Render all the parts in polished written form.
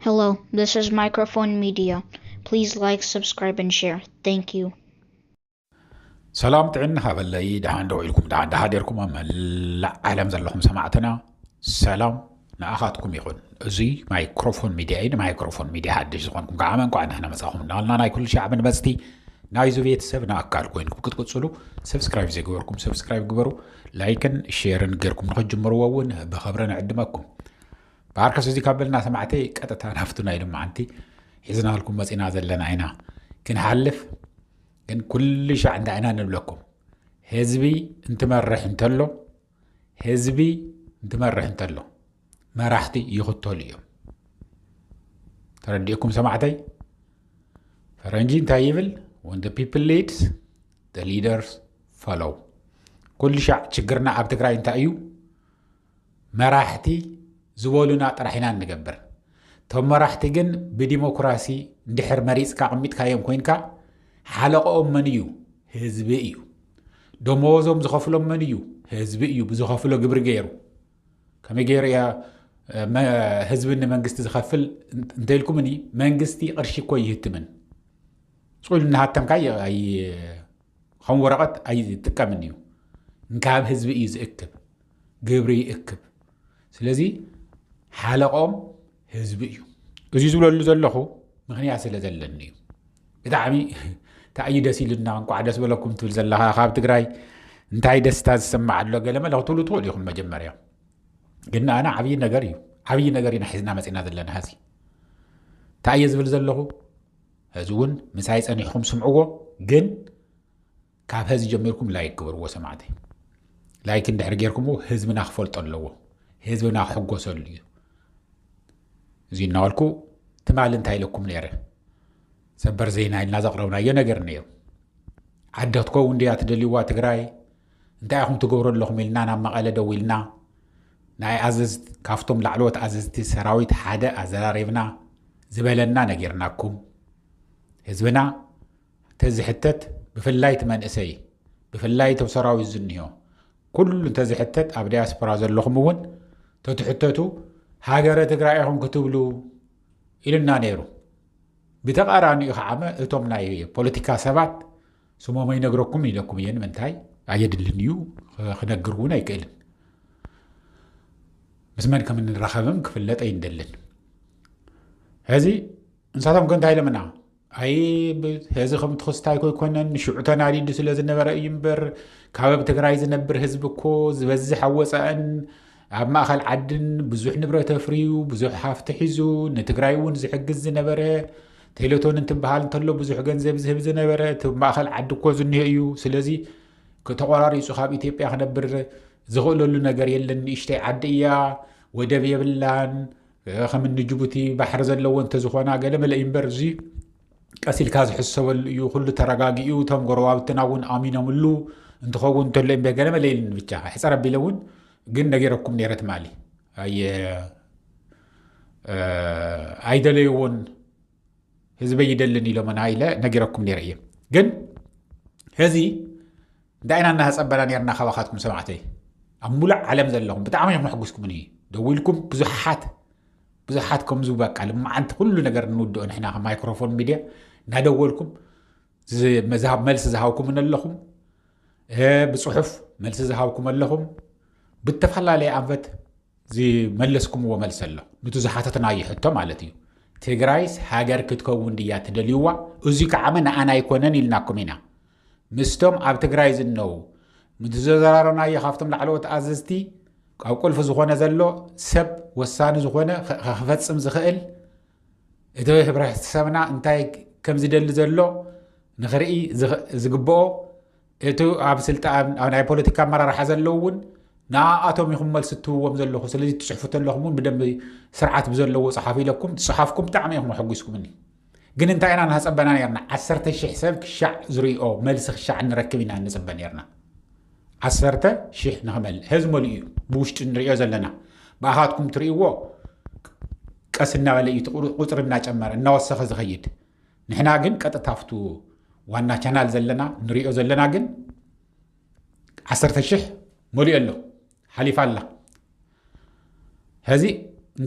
Hello, this is Microphone Media. Please like, subscribe, and share. Thank you. سلام تعنا هبلي دهان دويلكم دهان دهاديركم ملا عالم زلهم سمعتنا سلام نأخذكم يخون زي مايكروفون ميديا مايكروفون ميديا حدش زخونكم كعامن قاعد هنا مساهم نالنا ناي كل شيء عمل بستي نايزو فيت سبنا أكال كوينكم كنت تقولوا سبسكرايب زي جوركم سبسكرايب جبروا لايكن شيرن غيركم نخرج مروون بخبرنا عندكم باركس زي قبلنا سمعتي كتتا نفتنا يلم عنتي حزنا لكم بس إنا زلنا عينا كنحلف كن كل شيء عند عينا نبلكم هزبي انت مرح انتلو هزبي انت مرح انتلو ما راحتي يخطو اليوم ترديكم سمعتي فرنجي انت يبل when the people leads the leaders follow كل شيء تشجرنا عبتقرأ انت ايو ما راحتي زولونا طرحنا نقبر ثم راحتي جن بديمقراطي ندحر مريض كعميت كايم كوينكا حلقهم منيو هزبي ايو دموزهم زخفلهم منيو هزبي ايو بزخفلو قبر غيرو كمي غير يا هزبنا منقستي زخفل انتلكم مني منقستي قرشي كوي يهتمن سؤال انها تمكاي اي خم ورقت اي تكا منيو نكاب هزبي ايو زاكب قبري اكب سلازي حلقهم هزبي ايو ازي زولو زلخو مخنيا سلا زلنيو بتعمي تأيد سيلنا عنكو عدس ولكم تلزل لها خاب تقراي انتاي دستاز سمع له قال ما لو طول يخم مجمريا قلنا انا عبي نغري نحزنا مسينا ذلنا هذه تأيز بلزله هزون مسايس اني خم سمعوه قن كاب هزي جميركم لا يكبر وسمعته لكن دحر غيركم هزبنا خفلط الله هزبنا حقو سليو زي نالكو تمال انتاي لكم نيره سبر زينا إلنا زقرونا ينقر نيو عدتكو انديا تدليوا تقراي انتا اخم تقورون لهم إلنا نام مقالة دويلنا ناي عزز كافتم لعلوت عززتي سراويت حادة أزراريبنا زبالنا نقرناكم هزبنا تزحتت بفلايت من اسي بفلايت وسراوي الزنيو كل تزحتت أبدي أسبراز اللخمون تتحتتو هاجر تقراي اخم كتبلو إلنا نيرو بتقاراني خعامة اتوم ناي بوليتيكا سبات سمو ما ينقركم يلكم ين منتاي عيد النيو خنقرونا يكيلن بس ما نكمل نرخبم كفلت اي ندلن هذه انساتهم كنت هاي لمنا اي هذا خم تخصتاي كوي كونن شعوتنا علي سلاز نبر ينبر كابب تقراي زنبر حزبكو زبزح وسان ኣብ ማእኸል ዓድን ብዙሕ ንብረት ኣፍርዩ ብዙሕ ሃፍቲ ሒዙ ንትግራይ እውን ዝሕግዝ ዝነበረ ቴሌቶን እንትበሃል እንተሎ ብዙሕ ገንዘብ ዝህብ ዝነበረ እቲ ማእኸል ዓዲ እኮ ዝኒሄ እዩ ስለዚ ተቆራሪፁ ካብ ኢትዮጵያ ክነብር ዝኽእለሉ ነገር የለን ንእሽተይ ዓዲ እያ ወደብ የብላን ከምኒ ጅቡቲ ባሕሪ ዘለዎ እንተዝኾና ገለ መለ እምበር እዚ ቀሲልካ ዝሕሰበሉ እዩ ኩሉ ተረጋጊኡ እቶም ጎረባብትና እውን ኣሚኖምሉ እንትኸውን እንተሎ እምበር ገለ መለ የለን ብቻ ሕፀር ኣቢለ እውን ግን ነገረኩም ነይረት ማሊ ኣይደለይዎን ህዝበይ ይደልን ኢሎመና ኢለ ነገረኩም ነይረ እየ ግን ህዚ ዳይና እናሃፀበና ነርና ከባኻትኩም ሰማዕተይ ኣብ ሙሉእ ዓለም ዘለኹም ብጣዕሚ እዮም ሕጉስኩምኒ ደዊልኩም ብዙሓት ከምዙ በቃ ልማዓንቲ ኩሉ ነገር ንውድኦ ንሕና ማይክሮፎን ሚድያ እናደወልኩም መልሲ ዝሃብኩም ኣለኹም ብፅሑፍ መልሲ ዝሃብኩም ኣለኹም بالتفلالي أنفت زي ملسكم وملسله نتزحتنا يحطه مالتيو تيغرايس هاجر كتكون ديات دليوا وزيك عمنا أنا يكونن لناكم هنا مستم أب تيغرايز النو متزرارنا يخافتم لعلوت أززتي أو كل فزخونة زلو سب وسان زخونة خفت سم زخيل إدوي خبره سمنا انتاي كم زدل زلو نخرئي زقبو إتو أب سلطان أو ناي بوليتيكا مرة حزلوون نا أتوم يخم ملستو ومزلخو سلازي تشحفت اللخمون بدم سرعات بزلو صحافي لكم تصحافكم تعميهم وحقوسكم مني قن انت انا نهصبنا يرنا 10 شي حساب كشع زريو ملسخ شع نركبنا نصبنا يرنا 10 شي نعمل هزمو ليو بوشت نريو زلنا باخاتكم تريو قسنا ولي قطرنا ጨመረ እናወሰخ ዝخيد نحنا ግን ቀጥታፍቱ ዋና ቻናል ዘለና ንሪኦ ዘለና ግን 10 شي ሞሊ ኣሎ حليف الله هذه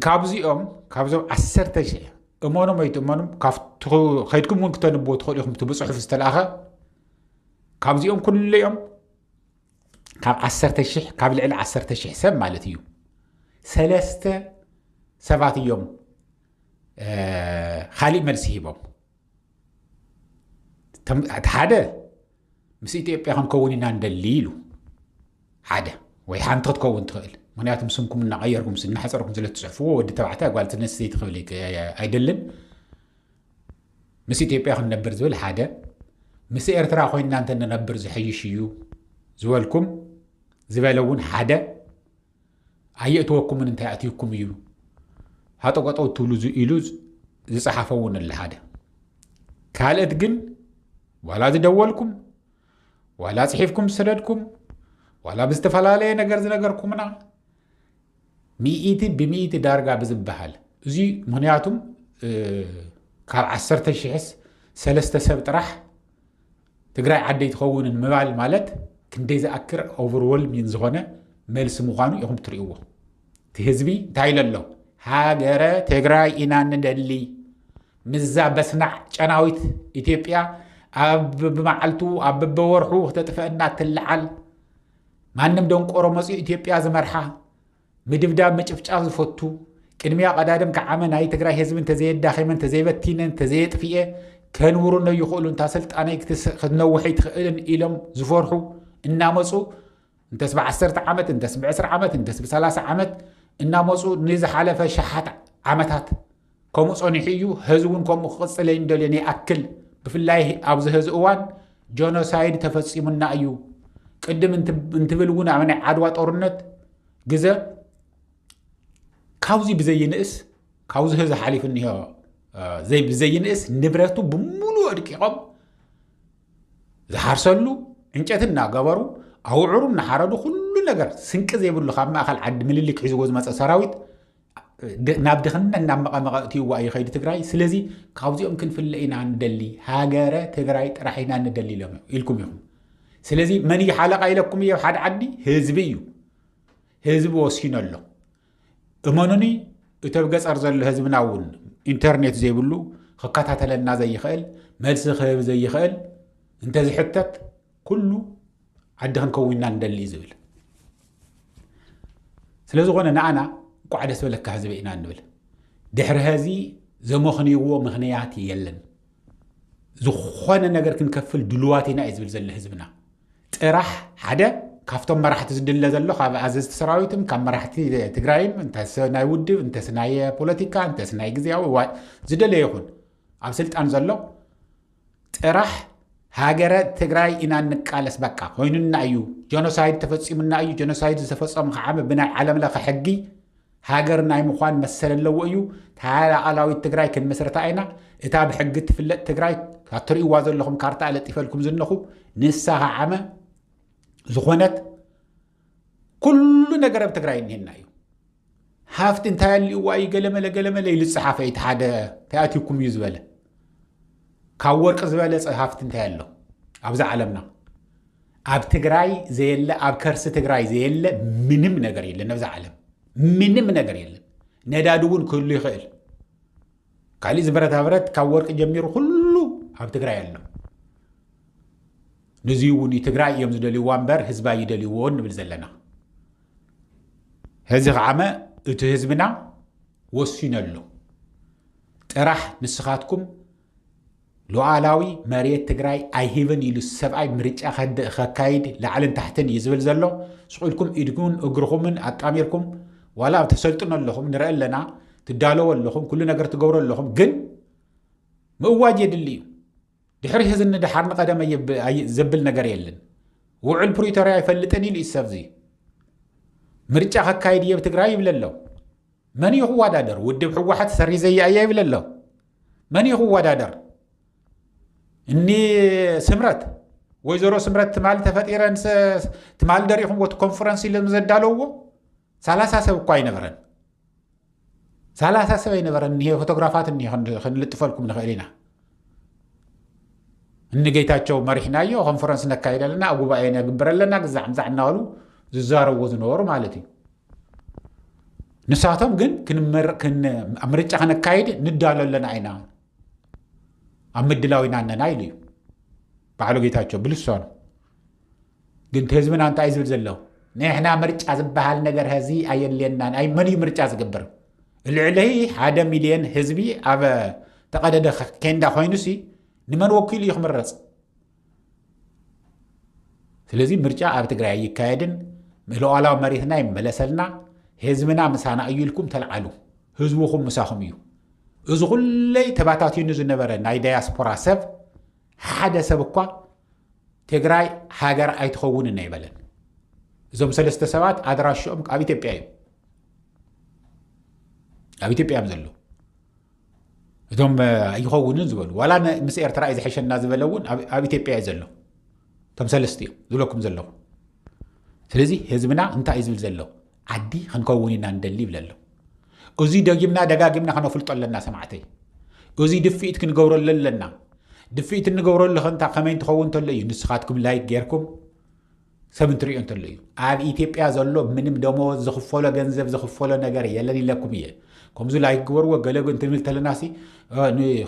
ካብዚኦም ካብዞም 10,000 እሞኖም ኣይትእሞኖም ካብቲ ከይድኩም እውን ክተንብዎ ትኽእሉ ኢኹም ብፅሑፍ ዝተለኣኸ ካብዚኦም ኩለዮም ካብ 10,000 ካብ ልዕሊ 10,000 ሰብ ማለት እዩ 3 ሰባት እዮም ካሊእ መልሲ ሂቦም እቲ ሓደ ምስ ኢትዮጵያ ክንከውን ኢና ንደሊ ኢሉ ሓደ ወይ ሓንቲ ክትከውን ትኽእል ምክንያቱም ስምኩም እናቀየርኩም እናሓፀርኩም ስለ ትፅሕፍዎ ወዲ ተባዕታይ ጓል ኣንስተይቲ ክብል ኣይደልን ምስ ኢትዮጵያ ክንነብር ዝብል ሓደ ምስ ኤርትራ ኮይንና እንተንነብር ዝሕይሽ እዩ ዝበልኩም ዝበለ እውን ሓደ ኣየእትወኩምን እንታይ ኣትይኩም እዩ ሃጠቆጠው ትብሉ ኢሉ ዝፀሓፈ እውን ኣለ ሓደ ካልኦት ግን ዋላ ዝደወልኩም ዋላ ፅሒፍኩም ዝሰደድኩም ዋላ ብዝተፈላለየ ነገር ዝነገርኩምና 100 ዳርጋ ብዝበሃል እዚ ምክንያቱም ካብ 10,000 3 ሰብ ጥራሕ ትግራይ ዓደይ ትኸውንን ምባል ማለት ክንደይ ዝኣክር ኦቨርዌልሚንግ ዝኾነ መልሲ ምዃኑ ኢኹም ትርእይዎ እቲ ህዝቢ እንታይ ኢሉ ኣሎ ሃገረ ትግራይ ኢና ንደሊ ምዛ በስናዕ ጨናዊት ኢትዮጵያ ብመዓልቱ ኣብ በበወርሑ ክተጥፍአና ትልዓል ማንም ደንቆሮ መፅኡ ኢትዮጵያ ዝመርሓ ምድብዳብ ምጭፍጫፍ ዝፈቱ ቅድሚያ ቀዳድም ከዓመ ናይ ትግራይ ህዝቢ እንተዘየዳኺመ እንተዘይበቲነ እንተዘየጥፊአ ከንብሩነ ይኽእሉ እንታ ስልጣነይ ክትነውሐ ይትኽእልን ኢሎም ዝፈርሑ እናመፁ እንተስ ብ10 ዓመት እንተስ ብ20 ዓመት እንተስ ብ30 ዓመት እናመፁ ንዝሓለፈ ሸሓት ዓመታት ከምኡ ፀኒሑ እዩ ህዝቡን ከምኡ ክቕፅል እንደልየን ይኣክል ብፍላይ ኣብዚ ህዚ እዋን ጆኖሳይድ ተፈፂሙና እዩ ቅድም እንትብል እውን ኣብ ናይ ዓድዋ ጦርነት ግዘ ካብዚ ብዘይንእስ ካብዚ ህዚ ሓሊፍ እኒሆ ብዘይንእስ ንብረቱ ብሙሉእ ኣድቂቖም ዝሓርሰሉ ዕንጨት እናገበሩ ኣውዕሩ እናሓረዱ ኩሉ ነገር ስንቂ ዘይብሉ ካብ ማእኸል ዓዲ ምልልክ ሒዝዎ ዝመፀ ሰራዊት ናብ ድኽነት ናብ መቐመቐ እትይዋ እዩ ከይዲ ትግራይ ስለዚ ካብዚኦም ክንፍለ ኢና ንደሊ ሃገረ ትግራይ ጥራሕ ኢና ንደሊ ኢልኩም ኢኹም ስለዚ መን ሓለቃ ኢለኩም እየ ሓደ ዓዲ ህዝቢ እዩ ህዝቢ ወሲኑ ኣሎ እመኑኒ እቲ ኣብ ገጠር ዘሎ ህዝብና እውን ኢንተርኔት ዘይብሉ ክከታተለና ዘይኽእል መልሲ ክህብ ዘይኽእል እንተዝሕተት ኩሉ ዓዲ ክንከውንና ንደሊ ዝብል ስለዝኾነ ንኣና ቋዕ ደስ በለካ ህዝቢ ኢና ንብል ድሕሪ ህዚ ዘመኽንይዎ ምኽንያት የለን ዝኾነ ነገር ክንከፍል ድልዋት ኢና እዩ ዝብል ዘሎ ህዝብና ጥራሕ ሓደ ካብቶም መራሕቲ ዝድለ ዘሎ ካብ ኣዘዝቲ ሰራዊትም ካብ መራሕቲ ትግራይም እንተስ ናይ ውድብ እንተስ ናይ ፖለቲካ እንተስ ናይ ግዜያዊ ዝደለ ይኹን ኣብ ስልጣን ዘሎ ጥራሕ ሃገረ ትግራይ ኢና ንቃለስ በቃ ኮይኑና እዩ ጆኖሳይድ ተፈፂሙና እዩ ጀኖሳይድ ዝተፈፀሙ ከዓመ ብናይ ዓለም ለኸ ሕጊ ሃገር ናይ ምዃን መሰል ኣለዎ እዩ ታላኣላዊት ትግራይ ክንመስረታ ኢና እታ ብሕጊ ትፍለጥ ትግራይ እትርእይዋ ዘለኹም ካርታ ለጢፈልኩም ዝነኹ ንሳ ከዓመ ዝኾነት ኩሉ ነገር ኣብ ትግራይ እኒሄና እዩ ሃፍቲ እንታይ ኣልእዋ እዩ ገለመለ ኢሉ ዝፀሓፈ እቲ ሓደ ተኣትይኩም እዩ ዝበለ ካብ ወርቂ ዝበለፀ ሃፍቲ እንታይ ኣሎ ኣብዛ ዓለምና ኣብ ትግራይ ዘየለ ኣብ ከርሲ ትግራይ ዘየለ ምንም ነገር የለን ኣብዛ ዓለም ምንም ነገር የለን ነዳዲ እውን ክህሉ ይኽእል ካልእ ዝብረታ ብረት ካብ ወርቂ ጀሚሩ ኩሉ ኣብ ትግራይ ኣሎ ነዚ እውን ትግራይ እዮም ዝደልይዋ እምበር ህዝባ ይደልይዎ ንብል ዘለና ህዚ ከዓመ እቲ ህዝብና ወሲኑ ኣሎ ጥራሕ ንስኻትኩም ሉዓላዊ መሬት ትግራይ ኣይሂብን ኢሉ ሰብኣይ ምርጫ ከካይድ ላዕልን ታሕትን እዩ ዝብል ዘሎ ስቑኢልኩም ኢድኩን እግርኹምን ኣጣሚርኩም ዋላ ተሰልጥኑ ኣለኹም ንርኢ ኣለና ትዳለዎ ኣለኹም ኩሉ ነገር ትገብሩ ኣለኹም ግን ምእዋጅ የድሊ እዩ ድሕሪ ህዚ ንድሓር ንቐደመ ዘብል ነገር የለን ውዕል ፕሪቶርያ ይፈልጥን ኢሉ ይሰብዚ ምርጫ ከካይድ እየ ብትግራይ ይብል ኣሎ መን እዩ ክወዳደር ውድብ ሕወሓት ሰሪዘያ እያ ይብል ኣሎ መን እዩ ክወዳደር እኒ ስምረት ወይዘሮ ስምረት ትማል ተፈጢረን ትማል ደሪኹም ወቲ ኮንፈረንስ ኢሎም ዘዳለውዎ 30 ሰብ እኳ ኣይነበረን 30 ሰብ ኣይነበረን እኒሄ ፎቶግራፋት እኒሄ ክንልጥፈልኩም ንኽእል ኢና እኒ ጌታቸው መሪሕናዮ ኮንፈረንስ ነካይድ ኣለና ኣብ ጉባኤ ነግብር ኣለና ግዛዕ ምዛዕ እናበሉ ዝዛረብዎ ዝነበሩ ማለት እዩ ንሳቶም ግን ምርጫ ክነካይድ ንዳሎ ኣለና ኢና ኣብ ምድላው ኢና ነና ኢሉ እዩ በዓሉ ጌታቸው ብልሳኑ ግን ህዝብና እንታይ ዝብል ዘሎ ንሕና ምርጫ ዝበሃል ነገር ህዚ ኣየልየናን ኣይ መን እዩ ምርጫ ዝግበር ልዕለይ 1 ሚልዮን ህዝቢ ኣብ ተቐደደ ኬንዳ ኮይኑሲ ንመን ወኪሉ እዩ ክምረፅ ስለዚ ምርጫ ኣብ ትግራይ ይካየድን ሉዓላዊ መሬትና ይመለሰልና ህዝብና ምሳና እዩ ኢልኩም ተልዓሉ ህዝብኹም ምሳኹም እዩ እዚ ኩለይ ተባታቲኑ ዝነበረ ናይ ዳያስፖራ ሰብ ሓደ ሰብ እኳ ትግራይ ሃገር ኣይትኸውንን ኣይበለን እዞም ሰለስተ ሰባት ኣድራሽኦም ኣብ ኢትዮጵያ እዩ ኣብ ኢትዮጵያ እዮም ዘሎ እዞም ኣይኸውንን ዝበሉ ዋላ ምስ ኤርትራ እዩ ዝሐሸና ዝበለ እውን ኣብ ኢትዮጵያ እዩ ዘሎ እቶም ሰለስተ እዮም ዝብለኩም ዘለኹ ስለዚ ህዝብና እንታይ እዩ ዝብል ዘሎ ዓዲ ክንከውን ኢና ንደሊ ይብል ኣሎ እዚ ደጋጊምና ክነፍልጦ ኣለና ሰማዕተይ እዚ ድፍኢት ክንገብረሉ ኣለና ድፍኢት እንገብረሉ ከንታ ከመይ እንትኸውን ተሎ እዩ ንስኻትኩም ላይ ጌርኩም ሰብ እንትሪኦ እንተሎ እዩ ኣብ ኢትዮጵያ ዘሎ ምንም ደሞዝ ዝኽፈሎ ገንዘብ ዝኽፈሎ ነገር የለን ኢለኩም እየ ከምዚ ላይ ግበርዎ ገለጎ እንትንብል ተለናሲ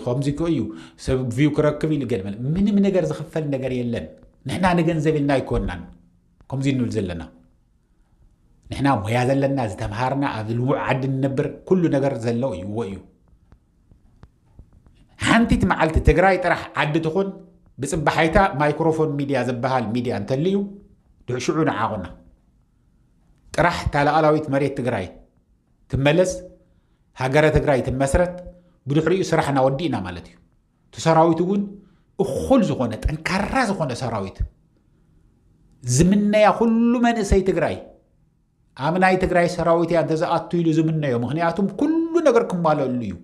ከምዚ ኮ እዩ ሰብ ቪው ክረክብ ኢሉ ገለ ምንም ነገር ዝኽፈል ነገር የለን ንሕና ንገንዘብ ኢልና ኣይኮናን ከምዚ ንብል ዘለና ንሕና ሞያ ዘለና ዝተምሃርና ኣብ ልሙዕ ዓዲ ንነብር ኩሉ ነገር ዘለው እዩ እዩ ሓንቲት መዓልቲ ትግራይ ጥራሕ ዓዲ ትኹን ብፅባሓይታ ማይክሮፎን ሚድያ ዝበሃል ሚድያ እንተልዩ ድዕሽዑ ንዓቑና ጥራሕ ታላኣላዊት መሬት ትግራይ ትመለስ ሃገረ ትግራይ ትመስረት ብድሕሪኡ ስራሕና ወዲእና ማለት እዩ እቲ ሰራዊት እውን እኹል ዝኾነ ጠንካራ ዝኾነ ሰራዊት ዝምነያ ኩሉ መንእሰይ ትግራይ ኣብ ናይ ትግራይ ሰራዊት እያ እንተዝኣቱ ኢሉ ዝምነዮ ምክንያቱም ኩሉ ነገር ክማለሉ እዩ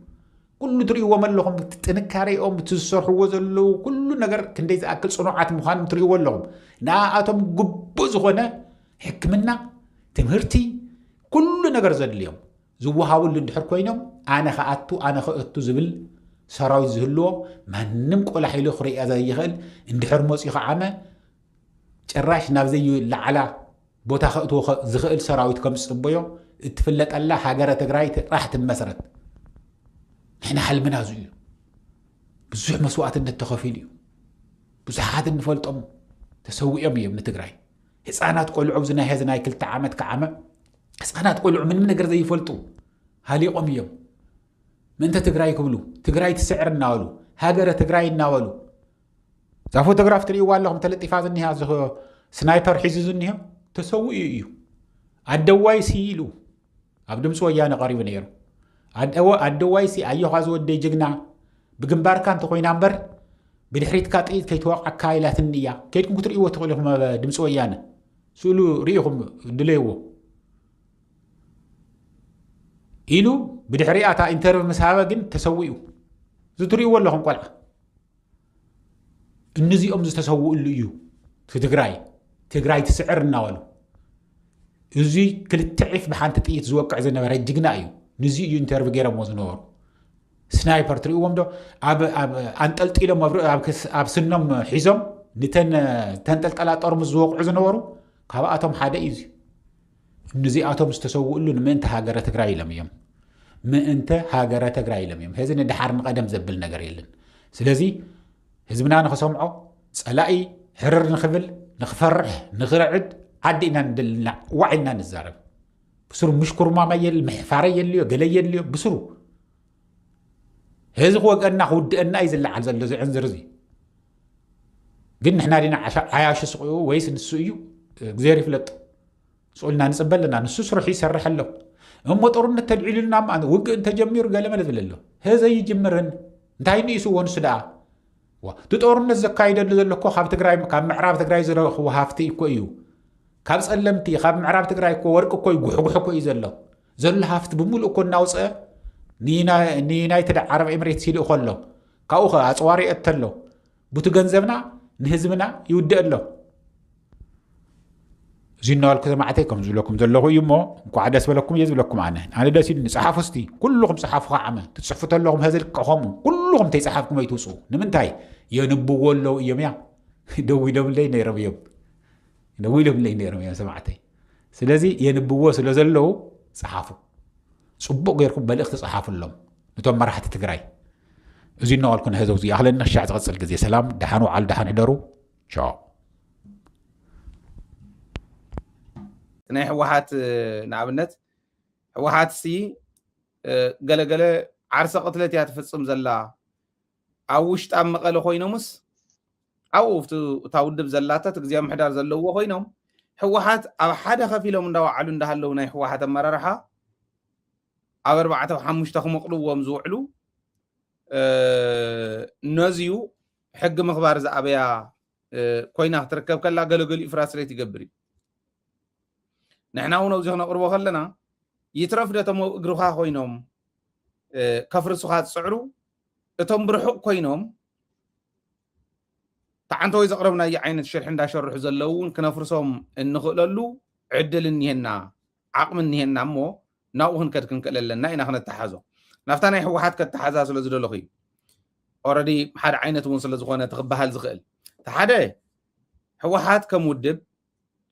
ኩሉ ትርእይዎም ኣለኹም ጥንካሬኦም ትዝሰርሕዎ ዘለዉ ኩሉ ነገር ክንደይ ዝኣክል ፅኑዓት ምዃኖም ትርእይዎ ኣለኹም ንኣቶም ግቡእ ዝኾነ ሕክምና ትምህርቲ ኩሉ ነገር ዘድልዮም ዝወሃብሉ እንድሕር ኮይኖም ኣነ ክኣቱ ዝብል ሰራዊት ዝህልዎ ማንም ቆላሒሉ ክሪኣ ዘይኽእል እንድሕር መፂኡ ዓመ ጭራሽ ናብ ዘይለዓላ ቦታ ክእትዎ ዝኽእል ሰራዊት ከም ዝፅበዮ እትፍለጠላ ሃገረ ትግራይ ጥራሕ ትመስረት ንሕና ሓልምና እዚ እዩ ብዙሕ መስዋዕትነት ተኸፊሉ እዩ ብዙሓት እንፈልጦም ተሰዊኦም እዮም ንትግራይ ህፃናት ቆልዑ ዝናይ ሄዚ ናይ 2 ዓመት ከዓመ ህፃናት ቆልዑ ምንም ነገር ዘይፈልጡ ሃሊቆም እዮም ምንተ ትግራይ ክብሉ ትግራይ ትስዕር እናበሉ ሃገረ ትግራይ እናበሉ እዛ ፎቶግራፍ ትርእይዋ ኣለኹም ተለጢፋ ዝኒሃ ስናይፐር ሒዙ ዝኒሆ ተሰዊኡ እዩ ኣደዋይሲ ኢሉ ኣብ ድምፂ ወያነ ቀሪቡ ነይሩ ኣደዋይሲ ኣየኻ ዝወደይ ጅግና ብግንባርካ እንተኮይና እምበር ብድሕሪትካ ጥይት ከይትወቕዓካ ኢላትኒ እያ ከይድኩም ክትርእይዎ ትኽእሉ ኢኹም ኣብ ድምፂ ወያነ ስእሉ ርኢኹም ድለይዎ ኢሉ ብድሕሪኣ እታ ኢንተርቪው ምስ ሃበ ግን ተሰዊኡ እዚ ትርእይዎ ኣለኹም ቆልዓ እነዚኦም ዝተሰውኡሉ እዩ ትግራይ ትስዕር እናበሉ እዚ 2 ዒፍ ብሓንቲ ጥይት ዝወቅዕ ዝነበረ ጅግና እዩ ንዚ እዩ ኢንተርቪው ገይሮምዎ ዝነበሩ ስናይፐር ትርእይዎም ዶ ኣንጠልጢሎም ኣብ ስኖም ሒዞም ተንጠልጠላ ጠርሙዝ ዝወቅዑ ዝነበሩ ካብኣቶም ሓደ እዩ እነዚኣቶም ዝተሰውኡሉ ንምእንተ ሃገረ ትግራይ ኢሎም እዮም ምእንተ ሃገረ ትግራይ ኢሎም እዮም ሕዚ ንድሓር ንቐደም ዘብል ነገር የለን ስለዚ ህዝብና ንኽሰምዖ ፀላኢ ሕርር ንኽብል ንኽፈርሕ ንኽርዕድ ዓዲ ኢና ንደልና ዋዕ ኢና ንዛረብ ብስሩ ምሽኩርማማ ምሕፋረ የልዮ ገለ የልዮ ብስሩ ህዚ ክወገና ክውድአና እዩ ዝለዓል ዘሎ ዝዕንዝር እዚ ግን ንሕና ዲና ዓያሽ ስቑኡ ወይስ ንሱ እዩ እግዚኣብሔር ይፍለጥ ስቁልና ንፅበለና ንሱ ስርሑ ይሰርሕ ኣሎ እሞ ጦርነት ተልዒሉልና ውግእ እንተጀሚሩ ገለ መለ ዝብል ኣሎ ህዘ ይጅምርን እንታይ ንእስዎ ንሱ ደኣ እቲ ጦርነት ዘካይደሉ ዘሎ እኮ ካብ ምዕራብ ትግራይ ዝረኽቦ ሃፍቲ እኮ እዩ ካብ ጸለምቲ ካብ ምዕራብ ትግራይ እኮ ወርቂ እኮ ጉሕጉሕ እኮ እዩ ዘሎ ሃፍቲ ብምሉእ እኮ እናውፅአ ንዩናይትድ ዓረብ ኤምሬትስ ይልእ ከሎ ካብኡ ኣፅዋሪ እተሎ ብቲ ገንዘብና ንህዝብና ይውድእ ኣሎ እዚ እናበልኩ ሰማዕተይ ከም ዝብለኩም ዘለኹ እዩ እሞ እንኳዕ ደስ በለኩም እየ ዝብለኩም ኣነ ደስ ኢሉኒ ፀሓፉ እስቲ ኩልኹም ፀሓፉ ዓመ ትፅሕፉ ተለኹም ህዚ ልክኹም ኩልኹም ተይፀሓፍኩም ኣይትውፅኡ ንምንታይ የንብዎ ኣለዉ እዮም እያ ደው ኢሎምለይ ነይሮም እዮም ሰማዕተይ ስለዚ የንብዎ ስለ ዘለዉ ፀሓፉ صبوق غيركم ملئخت تصحاف لهم نتوم مراحة تقراي زي نوال كنا هذا وزي أهلنا الشعب تغسل جزي سلام دحانو على دحان حدرو شاو ناي حوحات نعبنت حوحات سي قال عرس قتلت يا تفصم زلا أوش تام قال خوينومس أو تاودب زلاتا تجزي محدار زلوا خوينوم حوحات أو حدا خفيلهم من دوا علون ده اللو ناي حوحات مررها أو 4 تخم مقلو ومزوعلو نزيو حق مخبار زعبيا كوينا تركب كلا قالوا إفراس ريت يقبري نحنا هنا وزيخنا قربو خلنا يترف دتمو اقروخا خوينوم كفر سخات سعرو اتم برحق خوينوم تعنتو إذا قربنا يعين الشرح دا شرح زلون كنفرسهم النخللو عدل النهنا عقم النهنا مو ناوهن كتكن كللنا إنا خنا التحازو نفتانا يحوحات كالتحازا سلزلو لخي already حد عينة ونسل زخونة تغبها الزغل تحادي حوحات كمودب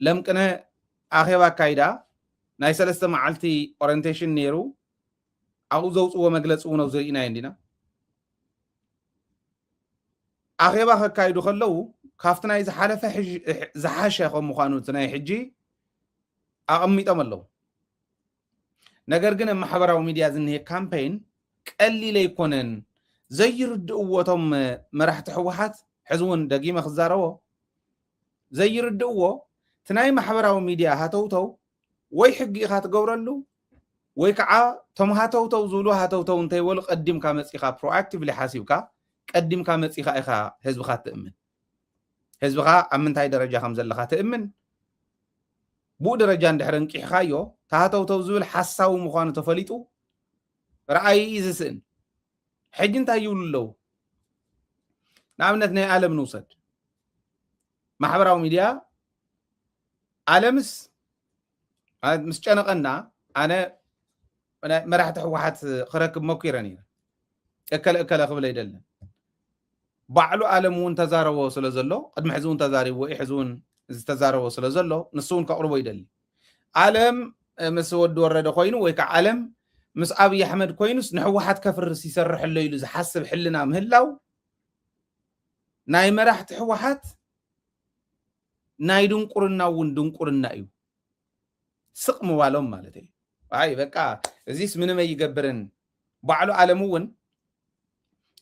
لم كنا أخيوا كايدا ناي سلسة معالتي orientation نيرو أو زوز ومجلس ونوزرينا عندنا أخيوا كايدو خلو كافتنا إذا حالة زحاشة خو مخانو تناي حجي أغمي تملو نقرقنا محبرة وميديا زنهي كامبين قلي ليكونن زي ردقوتهم مرحت حوحات حزون دقيمة خزارو زي ردقو تناي محبرة وميديا هاتوتو وي حقي خات قورلو وي كعا تم هاتوتو زولو هاتوتو انتي ولو قدم كامسيخا proactive لحاسيبكا قدم كامسيخا إخا حزب خات تأمن حزب خا أمنتاي درجة خمزة لخا تأمن بو درجان دحرن كيخايو تهاتوتو زول حساو مخانو تفليتو رأي إزسن حجن تايول له نعملت ناي عالم نوصد محبراو ميديا عالمس مس جنقنا انا مرحت حوحات خركب مكيرني اكل قبل يدلن بعلو عالمون تزارو سلازلو قد محزون تزاريو يحزون تزارو سلازلو نسون كقربو يدل عالم مسود ورد خوينو ويك عالم مس أبي أحمد كوينس نحوحات كفر يسرح الليل إذا حسب حلنا مهلاو ناي مرحت حوحات ناي دون قرنا وندون قرنا أيو سق موالهم مالتي أي بقى زيس من ما يجبرن بعلو عالمون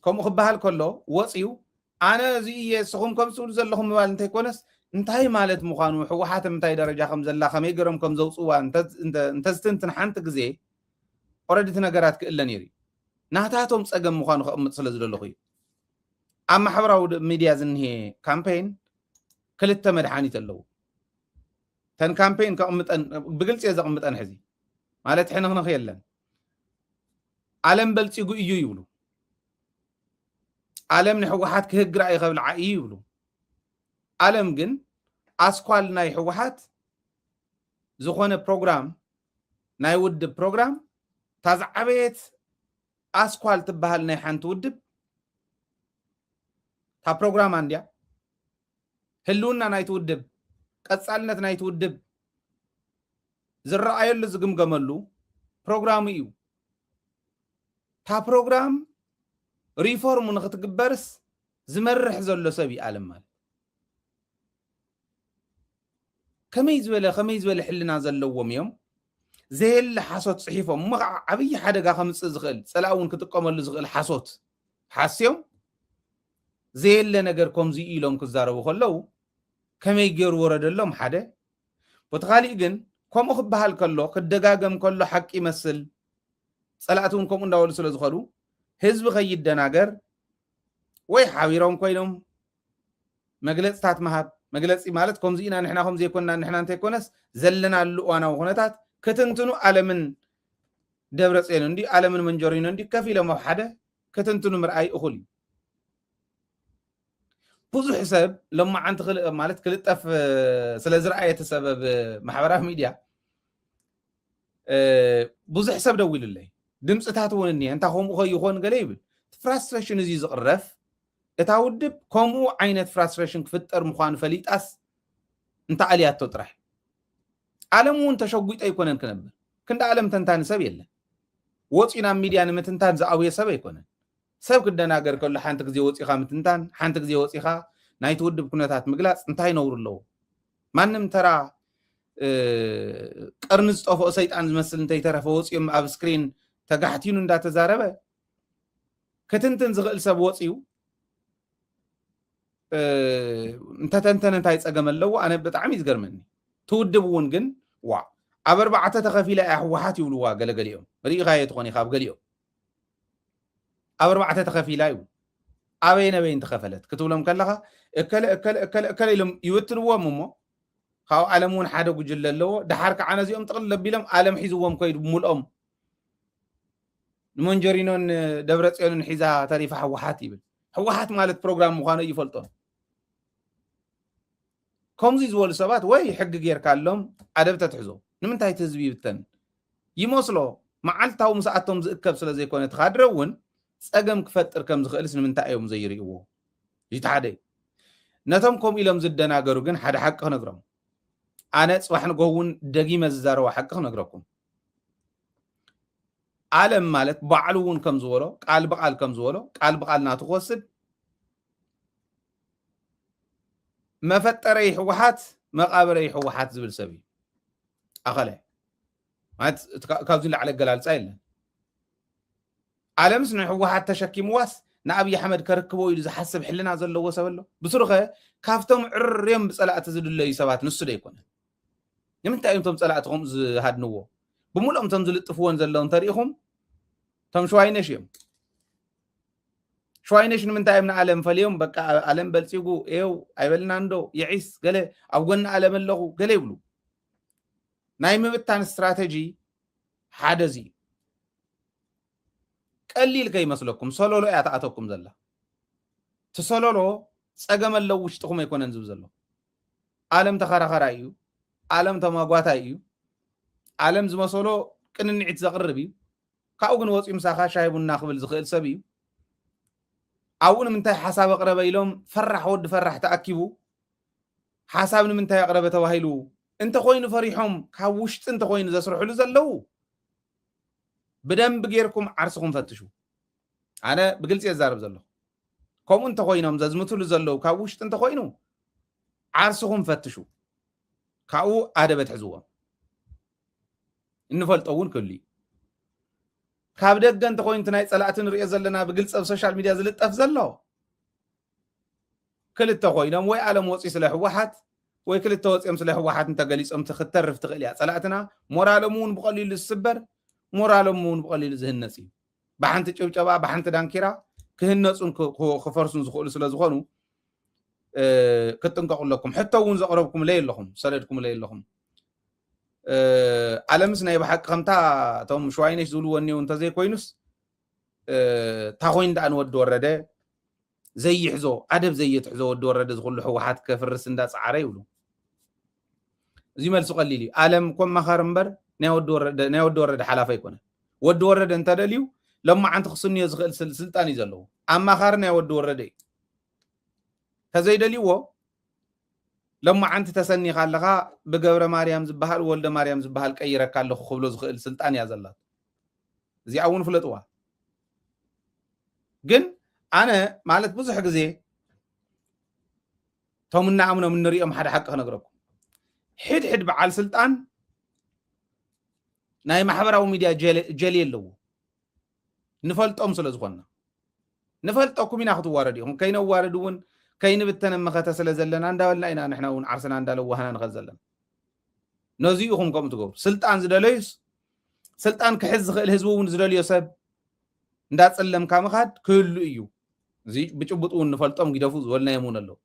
كم خبها الكلو وصيو أنا زي سخم كم سول زلهم موال انتي كونس انتهي مالت مخانو حوحات انتهي درجة خمسة لا خمي قرم كم زوصوا انت استنتن حانتك زي already تناقرات كإلا نيري نهتاتهم سأقم مخانو خأمت سلزلو لخي أما حبراو ميديا زنهي كامبين كلتا مدحاني تلو تن كامبين كأمت بقلت يزا أمت أنحزي مالت حين هنا خيالان عالم بلت يقو إيو يولو عالم نحوحات كهقرأ يغبل عائي يولو عالم جن أسكوال ناي حوحات زخونة بروغرام ناي ود بروغرام تازعبيت أسكوال تبهال ناي حان تودب تا بروغرام عنديا هلونا ناي تودب قصالنت ناي تودب زرأيو اللي زقم قملو بروغرام إيو تا بروغرام ريفورم نغتقبرس زمرح زولو سبي عالم مال خميز ولا حلنا زلوهم يوم زي اللي حاسوت صحيفهم ما عبي حدا خمس زغل سلاون كتقمل زغل حاسوت حاسيهم زي اللي نجركم زي إلهم كزاروا خلوا كم يجر ورد لهم حدا وتخالي جن كم أخذ بحال كله كدجاجم كله حق يمثل سلاتون كم نداول سلز خلوا حزب خيد دناجر ويحاورهم كوينهم مجلس تات مهاب مجلس إمالت كم زينا نحنا خم زي كنا نحنا نتكونس زلنا اللؤانا وخناتات كتنتنو علمن دبرت عندي علمن منجورين عندي كفيلة موحدة كتنتنو مرأي أخلي بوزو حساب لما عن تخل مالت كلت أف سلازر آية سبب محاورة ميديا بوزو حساب دويل الله دمس تاتون إني أنت هم أخي يخون قليل فرستريشن زي زقرف اتاودب كومو عينت فرستريشن كفتر مخان فليت أس أنت عليات تطرح عالمون تشوقيت أي كونن كنبر كنت عالم تنتان سبيل ወፂና ሚድያ ንምትንታን ዝኣውየ ሰብ ኣይኮነን ሰብ ክደናገር ከሎ ሓንቲ ግዜ ወፂኻ ምትንታን ሓንቲ ግዜ ወፂኻ ናይ ትውድብ ኩነታት ምግላጽ እንታይ ነውር ኣለዎ ማንም ተራ ቀርኒ ዝጠፍኦ ሰይጣን ዝመስል እንታይ ተረፈ ወፂኦም ኣብ ስክሪን ተጋሕቲኑ እንዳተዛረበ ክትንትን ዝኽእል ሰብ ወፂኡ እንተተንተነ እንታይ ፀገም ኣለዎ ኣነ ብጣዕሚ ዝገርመኒ ትውድብ እውን ግን ዋ ኣብ 4 ተኸፊላ እያ ሕወሓት ይብልዋ ገለገሊኦም ርኢኻዮ ትኾን ኢኻ ኣብ ገሊኦም ኣብ 4 ተኸፊላ እዩ ኣበይ ነበይን ተኸፈለት ክትብሎም ከለኻ እከለ ኢሎም ይውትንዎም እሞ ካብ ዓለም እውን ሓደ ጉጅለ ኣለዎ ድሓር ከዓ ነዚኦም ጥቕልል ኣቢሎም ዓለም ሒዝዎም ከይዱ ብምልኦም ንሞንጀሪኖን ደብረፅዮንን ሒዛ ተሪፋ ሕወሓት ይብል ሕወሓት ማለት ፕሮግራም ምዃኑ ይፈልጦ ከምዚ ዝበሉ ሰባት ወይ ሕጊ ጌርካ ኣሎም ኣደብ ተትሕዞ ንምንታይ እቲ ህዝቢ ይብተን ይመስሎ መዓልታዊ ምስኣቶም ዝእከብ ስለ ዘይኮነ ትኻድረ እውን ፀገም ክፈጥር ከም ዝኽእልስ ንምንታይ እዮም ዘይርእይዎ እቲ ሓደ ነቶም ከምኡ ኢሎም ዝደናገሩ ግን ሓደ ሓቂ ክነግሮም ኣነ ፅባሕ ንጎ እውን ደጊመ ዝዛረቦ ሓቂ ክነግረኩም ዓለም ማለት ባዕሉ እውን ከም ዝበሎ ቃል ብቃል ከም ዝበሎ ቃል ብቃል ናቱ ክወስድ መፈጠረይ ሕወሓት መቃብረይ ሕወሓት ዝብል ሰብ እዩ ኣኸለ ማለት ካብዚ ላዕለ ገላልፃ የለን ዓለምስ ንሕወሓት ተሸኪምዋስ ንኣብይ ኣሕመድ ከርክቦ ኢሉ ዝሓስብ ሕልና ዘለዎ ሰብ ኣሎ ብስሩኸ ካብቶም ዕርዮም ብፀላእቲ ዝድለዩ ሰባት ንሱ ዶ ኣይኮነን ንምንታይ እዮም ቶም ፀላእቲ ከምኡ ዝሃድንዎ ብምልኦም ቶም ዝልጥፍዎን ዘለዉ እንተሪኢኹም ቶም ሸዋይነሽ እዮም ሸዋይነሽ ንምንታይ እዮም ንዓለም ፈልዮም በቃ ዓለም በልፂጉ ኤው ኣይበልናን ዶ ይዒስ ገለ ኣብ ጎኒ ዓለም ኣለኹ ገለ ይብሉ ናይ ምብታን ስትራቴጂ ሓደ እዚ ቀሊል ከይመስለኩም ሰሎሎ እያ ተኣተኩም ዘላ ትሰሎሎ ፀገም ኣለው ውሽጥኩም ኣይኮነን ዝብል ዘሎ ዓለም ተኸራኸራ እዩ ዓለም ተማጓታ እዩ ዓለም ዝመሰሎ ቅንንዒት ዘቕርብ እዩ ካብኡ ግን ወፂኡ ምሳኻ ሻሂ ቡና ክብል ዝኽእል ሰብ እዩ ኣብኡ ንምንታይ ሓሳብ ኣቕረበ ኢሎም ፈራሕ ወዲ ፈራሕ ተኣኪቡ ሓሳብ ንምንታይ ኣቕረበ ተባሂሉ እንተኮይኑ ፈሪሖም ካብ ውሽጢ እንተኮይኑ ዘስርሕሉ ዘለው ብደንብ ጌርኩም ዓርስኩም ፈትሹ ኣነ ብግልፂ የዛረብ ዘለኹ ከምኡ እንተኮይኖም ዘዝምትሉ ዘለው ካብ ውሽጢ እንተኮይኑ ዓርስኩም ፈትሹ ካብኡ ኣደበ ትሕዝዎም እንፈልጦ እውን ክህሉ እዩ ካብ ደገ እንተኮይኑ ናይ ፀላእቲ ንሪኦ ዘለና ብግልፂ ኣብ ሶሻል ሚድያ ዝልጠፍ ዘሎ ክልተ ኮይኖም ወይ ዓለም ወፂኡ ስለ ሕወሓት ወይ ክልተ ወፂኦም ስለ ሕወሓት እንተገሊፆም ክትተርፍ ትኽእል እያ ፀላእትና ሞራሎም እውን ብቐሊሉ ዝስበር ሞራሎም እውን ብቐሊሉ ዝህነፅ እዩ ብሓንቲ ጭብጨባ ብሓንቲ ዳንኪራ ክህነፁን ክፈርሱን ዝኽእሉ ስለ ዝኾኑ ክትጥንቀቁለኩም ሕቶ እውን ዘቕረብኩም ለይ ኣለኹም ሰለድኩም ለይ ኣለኹም ዓለምስ ናይ ብሓቂ ከምታ እቶም ሸዋይነሽ ዝብልዎ እኒው እንተዘይኮይኑስ እታ ኮይን ዳኣ ንወዲ ወረደ ዘይሕዞ ኣደብ ዘየትሕዞ ወዲ ወረደ ዝኩሉ ሕወሓት ከፍርስ እንዳፃዓረ ይብሉ እዚ መልሱ ቀሊል እዩ ዓለም ኮም መኻር እምበር ናይ ወዲ ወረደ ሓላፍ ኣይኮነን ወዲ ወረደ እንተደልዩ ለማዓንቲ ክስንዮ ዝኽእል ስልጣን እዩ ዘለዎ ኣማኻሪ ናይ ወዲ ወረደ እዩ ተዘይደልይዎ ለማዓንቲ ተሰኒኻ ኣለኻ ብገብረ ማርያም ዝበሃል ወልደ ማርያም ዝበሃል ቀይረካ ኣለኹ ክብሎ ዝኽእል ስልጣን እያ ዘላት እዚኣ እውን ፍለጥዋ ግን ኣነ ማለት ብዙሕ ግዜ ቶም እናኣምኖም እንሪኦም ሓደ ሓቂ ክነግረኩም ሕድሕድ በዓል ስልጣን ናይ ማሕበራዊ ሚድያ ጀልየ ኣለዎ ንፈልጦም ስለ ዝኾንና ንፈልጠኩም ኢና ክትዋረድ ኢኹም ከይነዋረድ እውን ከይንብተነ መኸተ ስለ ዘለና እንዳበልና ኢና ንሕና እውን ዓርስና እንዳለዋህና ንኸል ዘለና ነዚኢኹም ከምኡ ትገብሩ ስልጣን ዝደለዩስ ስልጣን ክሕዝ ዝኽእል ህዝቢ እውን ዝደልዮ ሰብ እንዳፀለምካ ምኻድ ክህሉ እዩ እዚ ብጭቡጥ እውን ንፈልጦም ግደፉ ዝበልናዮም እውን ኣለዉ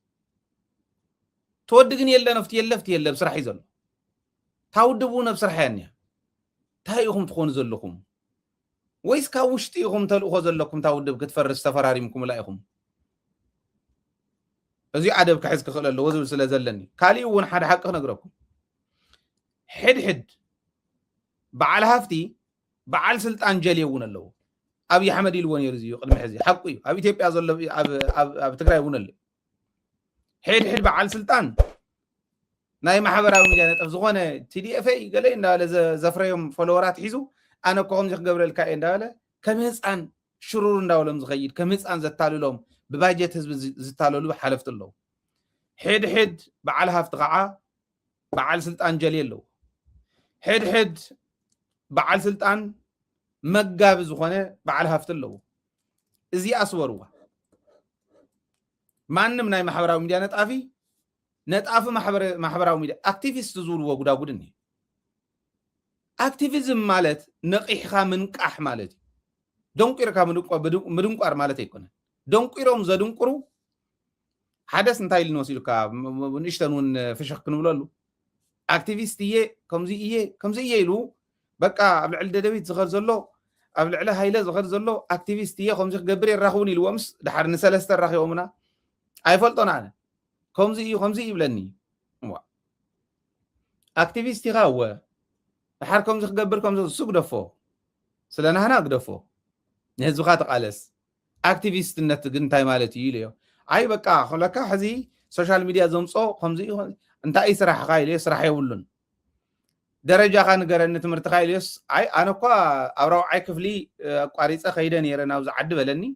ትወዲ ግን የለ ነፍቲ የለፍቲ የለ ብስራሕ እዩ ዘሎ ታውድብ እውን ኣብ ስራሕ እያ እኒኣ እንታይ ኢኹም ትኾኑ ዘለኹም ወይስ ካብ ውሽጢ ኢኹም ተልእኾ ዘለኩም ታውድብ ክትፈርስ ተፈራሪምኩም ላ ኢኹም እዚ ኣደብ ክሕዝ ክኽእል ኣለዎ ዝብል ስለ ዘለኒ ካሊእ እውን ሓደ ሓቂ ክነግረኩም ሕድሕድ በዓል ሃፍቲ በዓል ስልጣን ጀልየ እውን ኣለዎ ኣብይ ኣሕመድ ኢልዎ ነይሩ እዚ ቅድሚ ሕዚ ሓቂ እዩ ኣብ ኢትዮጵያ ዘሎ ኣብ ትግራይ እውን ኣሎ ሕድሕድ በዓል ስልጣን ናይ ማሕበራዊ ሚድያ ነጥፍ ዝኾነ ቲዲኤፍ ገለ እንዳበለ ዘፍረዮም ፎሎወራት ሒዙ أنا كم يخبر الكائن داله كم هسان شرور داولهم زخيد كم هسان زتالو لهم بباجة حزب زتالو له حلفت له حد بعلها افتقاعة بعل سلطان جليل له حد بعل سلطان مجاب زخانة بعلها افتل له إزي أسوروه ما نمناي محبراو ميديا نتقافي محبراو ميديا أكتيفيست زوروا وقدا قدني أكتيفيزم مالت نقيحها منقح مالتي دونقيركا مدنقار مالتي يكون دونقيروم زدنقرو حدث انتاي لنوسيلكا نشتنون فشخ كنبلالو أكتيفيستيه كمزي يلو بقى أبلع الدبيت زغر زلو أبلع له هايله زغر زلو أكتيفيستيه كمزي قبري الرخوني الومس دحر نسلسة الرخي ومنا أي فلطن أنا كمزي يبلني أكتيفيستي غاوة دحر كمزي قبر كمزي سوق دفو سلنا هنا قدفو نهزوخات قالس أكتيفيست نتاي مالتي يليو أي بقى خلكا حزي سوشيال ميديا زمصو كمزي انت أي سرح قايلي سرح يولن درجة خان قرن تمرت قايليس أي أنا قا أبرو عي كفلي قاريصة خيدان يرنا وزعد بلني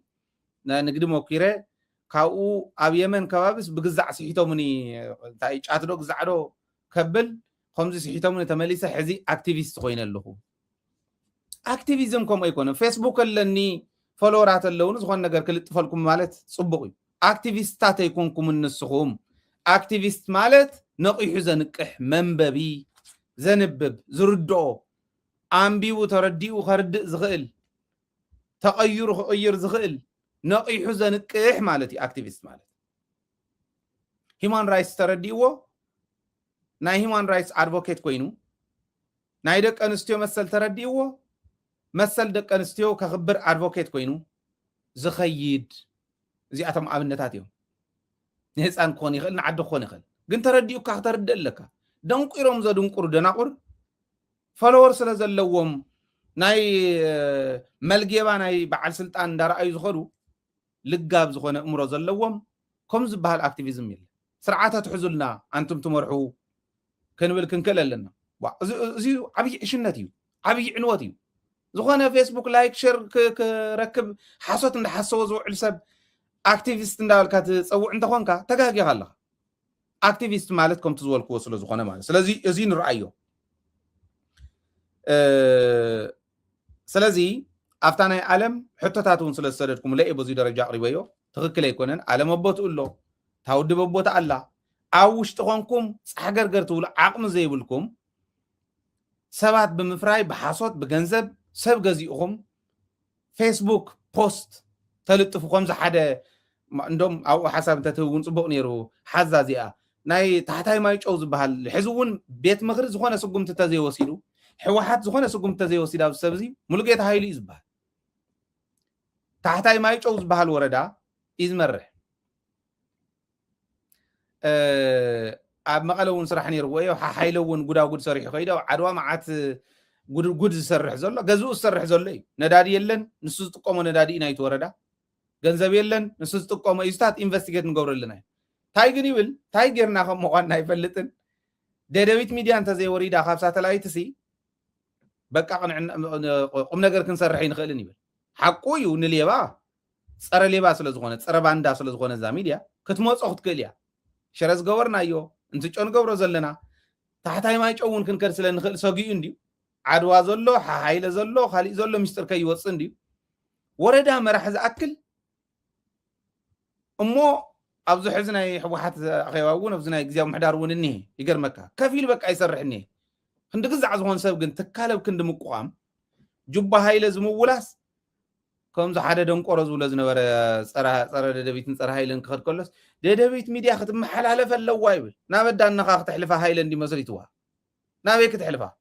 نقدم وكيره كاو أبيمن كوابس بجزع سحيتو مني تاي أتدو جزعرو كبل خمسة سحيتو مني تمليسة حزي أكتيفيست خوين اللهو أكتيفيزم كم يكون فيسبوك اللي فولورات اللون زخون نجار كل تفلكم مالت صبغي أكتيفيستات يكونكم من السخوم أكتيفيست مالت نقي حزنك منببي زنبب زردو أمبي وتردي وخرد زغل تغير زغل نقي حزنك مالتي أكتيفيست مالت هيمان رايتس ترديو نا هيمان رايتس أدفوكيت كوينو نايدك أنستيو مسل ترديو مسل دك أنستيو كخبر أدفوكيت كوينو زخيد زي أتم أبنتاتيو نهزان كوني خل نعد كوني خل قنت ترديو كاخترد لك دنقيرهم زدنقر دناقر فلور سلازلوهم ناي ملقيبا ناي بعل سلطان دار أي زخرو لقاب زخونا أمرو زلوهم كم زبها الأكتيفيزم يلي سرعاتها تحزلنا أنتم تمرحو كنبل كنكلا لنا زي عبي عشنتيو عبي عنواتيو زخونا فيسبوك لايك شير كركب حاسوت اند حاسو زوع السب أكتيفيست ندالكا تصوع انت خوانكا تقاقي غالها أكتيفيست مالتكم تزول كوصلو زخونا مالت سلازي يزين رأيو سلازي أفتاني عالم حتى تاتون سلسلتكم لاقي بزي درجة قريبايو تغكل يكونن عالم أبوت قول له تاود ببوت الله أوش تخونكم حجر قرتول عقم زيبلكم سبات بمفراي بحاسوت بجنزب سب جزيئهم فيسبوك بوست تلطفكم زي حدا عندهم أو حسب تتوون صبغ نيرو حزازيا ناي تحتاي ما يجوز بهال حزون بيت مغرز زخونا سقوم تتزي وسيلو حواحات زخونا سقوم تتزي وسيلا بسبزي ملقيت هايلي إزبها تحتاي ما يجوز بهال وردا إزمرح أب مقالون سرحني رويه وحايلون قد صريح خيدا وعدوا معات قد سرح زلا جزء سرح زلي نداري يلن نسوس تقوم نداري نايت وردا جنزب يلن نسوس تقوم يستات إنفستيجيت نقول لنا تايجني ويل تايجرنا خم مقارنة يفلتن ديفيد ميديا أنت زي وريدا خاف ساتلايت سي بقى قمنا قرر كنسرحين خلني ويل حقوي ونليبا صار ليبا سلزغونة صار باندا سلزغونة زاميديا كتموت أخت كليا شرز جورنا يو أنت شون جورو زلنا تحتاي ما يجون كنكر سلنا نخل ساقي عندي عدوا زلوا حايل زلوا خالي زلوا مستر كي يوصندي وردا مرح أكل أمو أبزح حزنا يحوحات أخيواون أبزنا يجزاو محدارون النهي يقر مكة كفيل بك يسرح النهي خندق زعزون سبقن تكالب كند مقوام جبا هايل زمو ولاس كم زحدا دون قرز ولا زنبر صرا دبيت صرا هايلن كخد كلس دبيت ميديا ختم حلاله فلوايبل نابدا نخاخ تحلفها هايلن دي مسريتوا نابيك تحلفها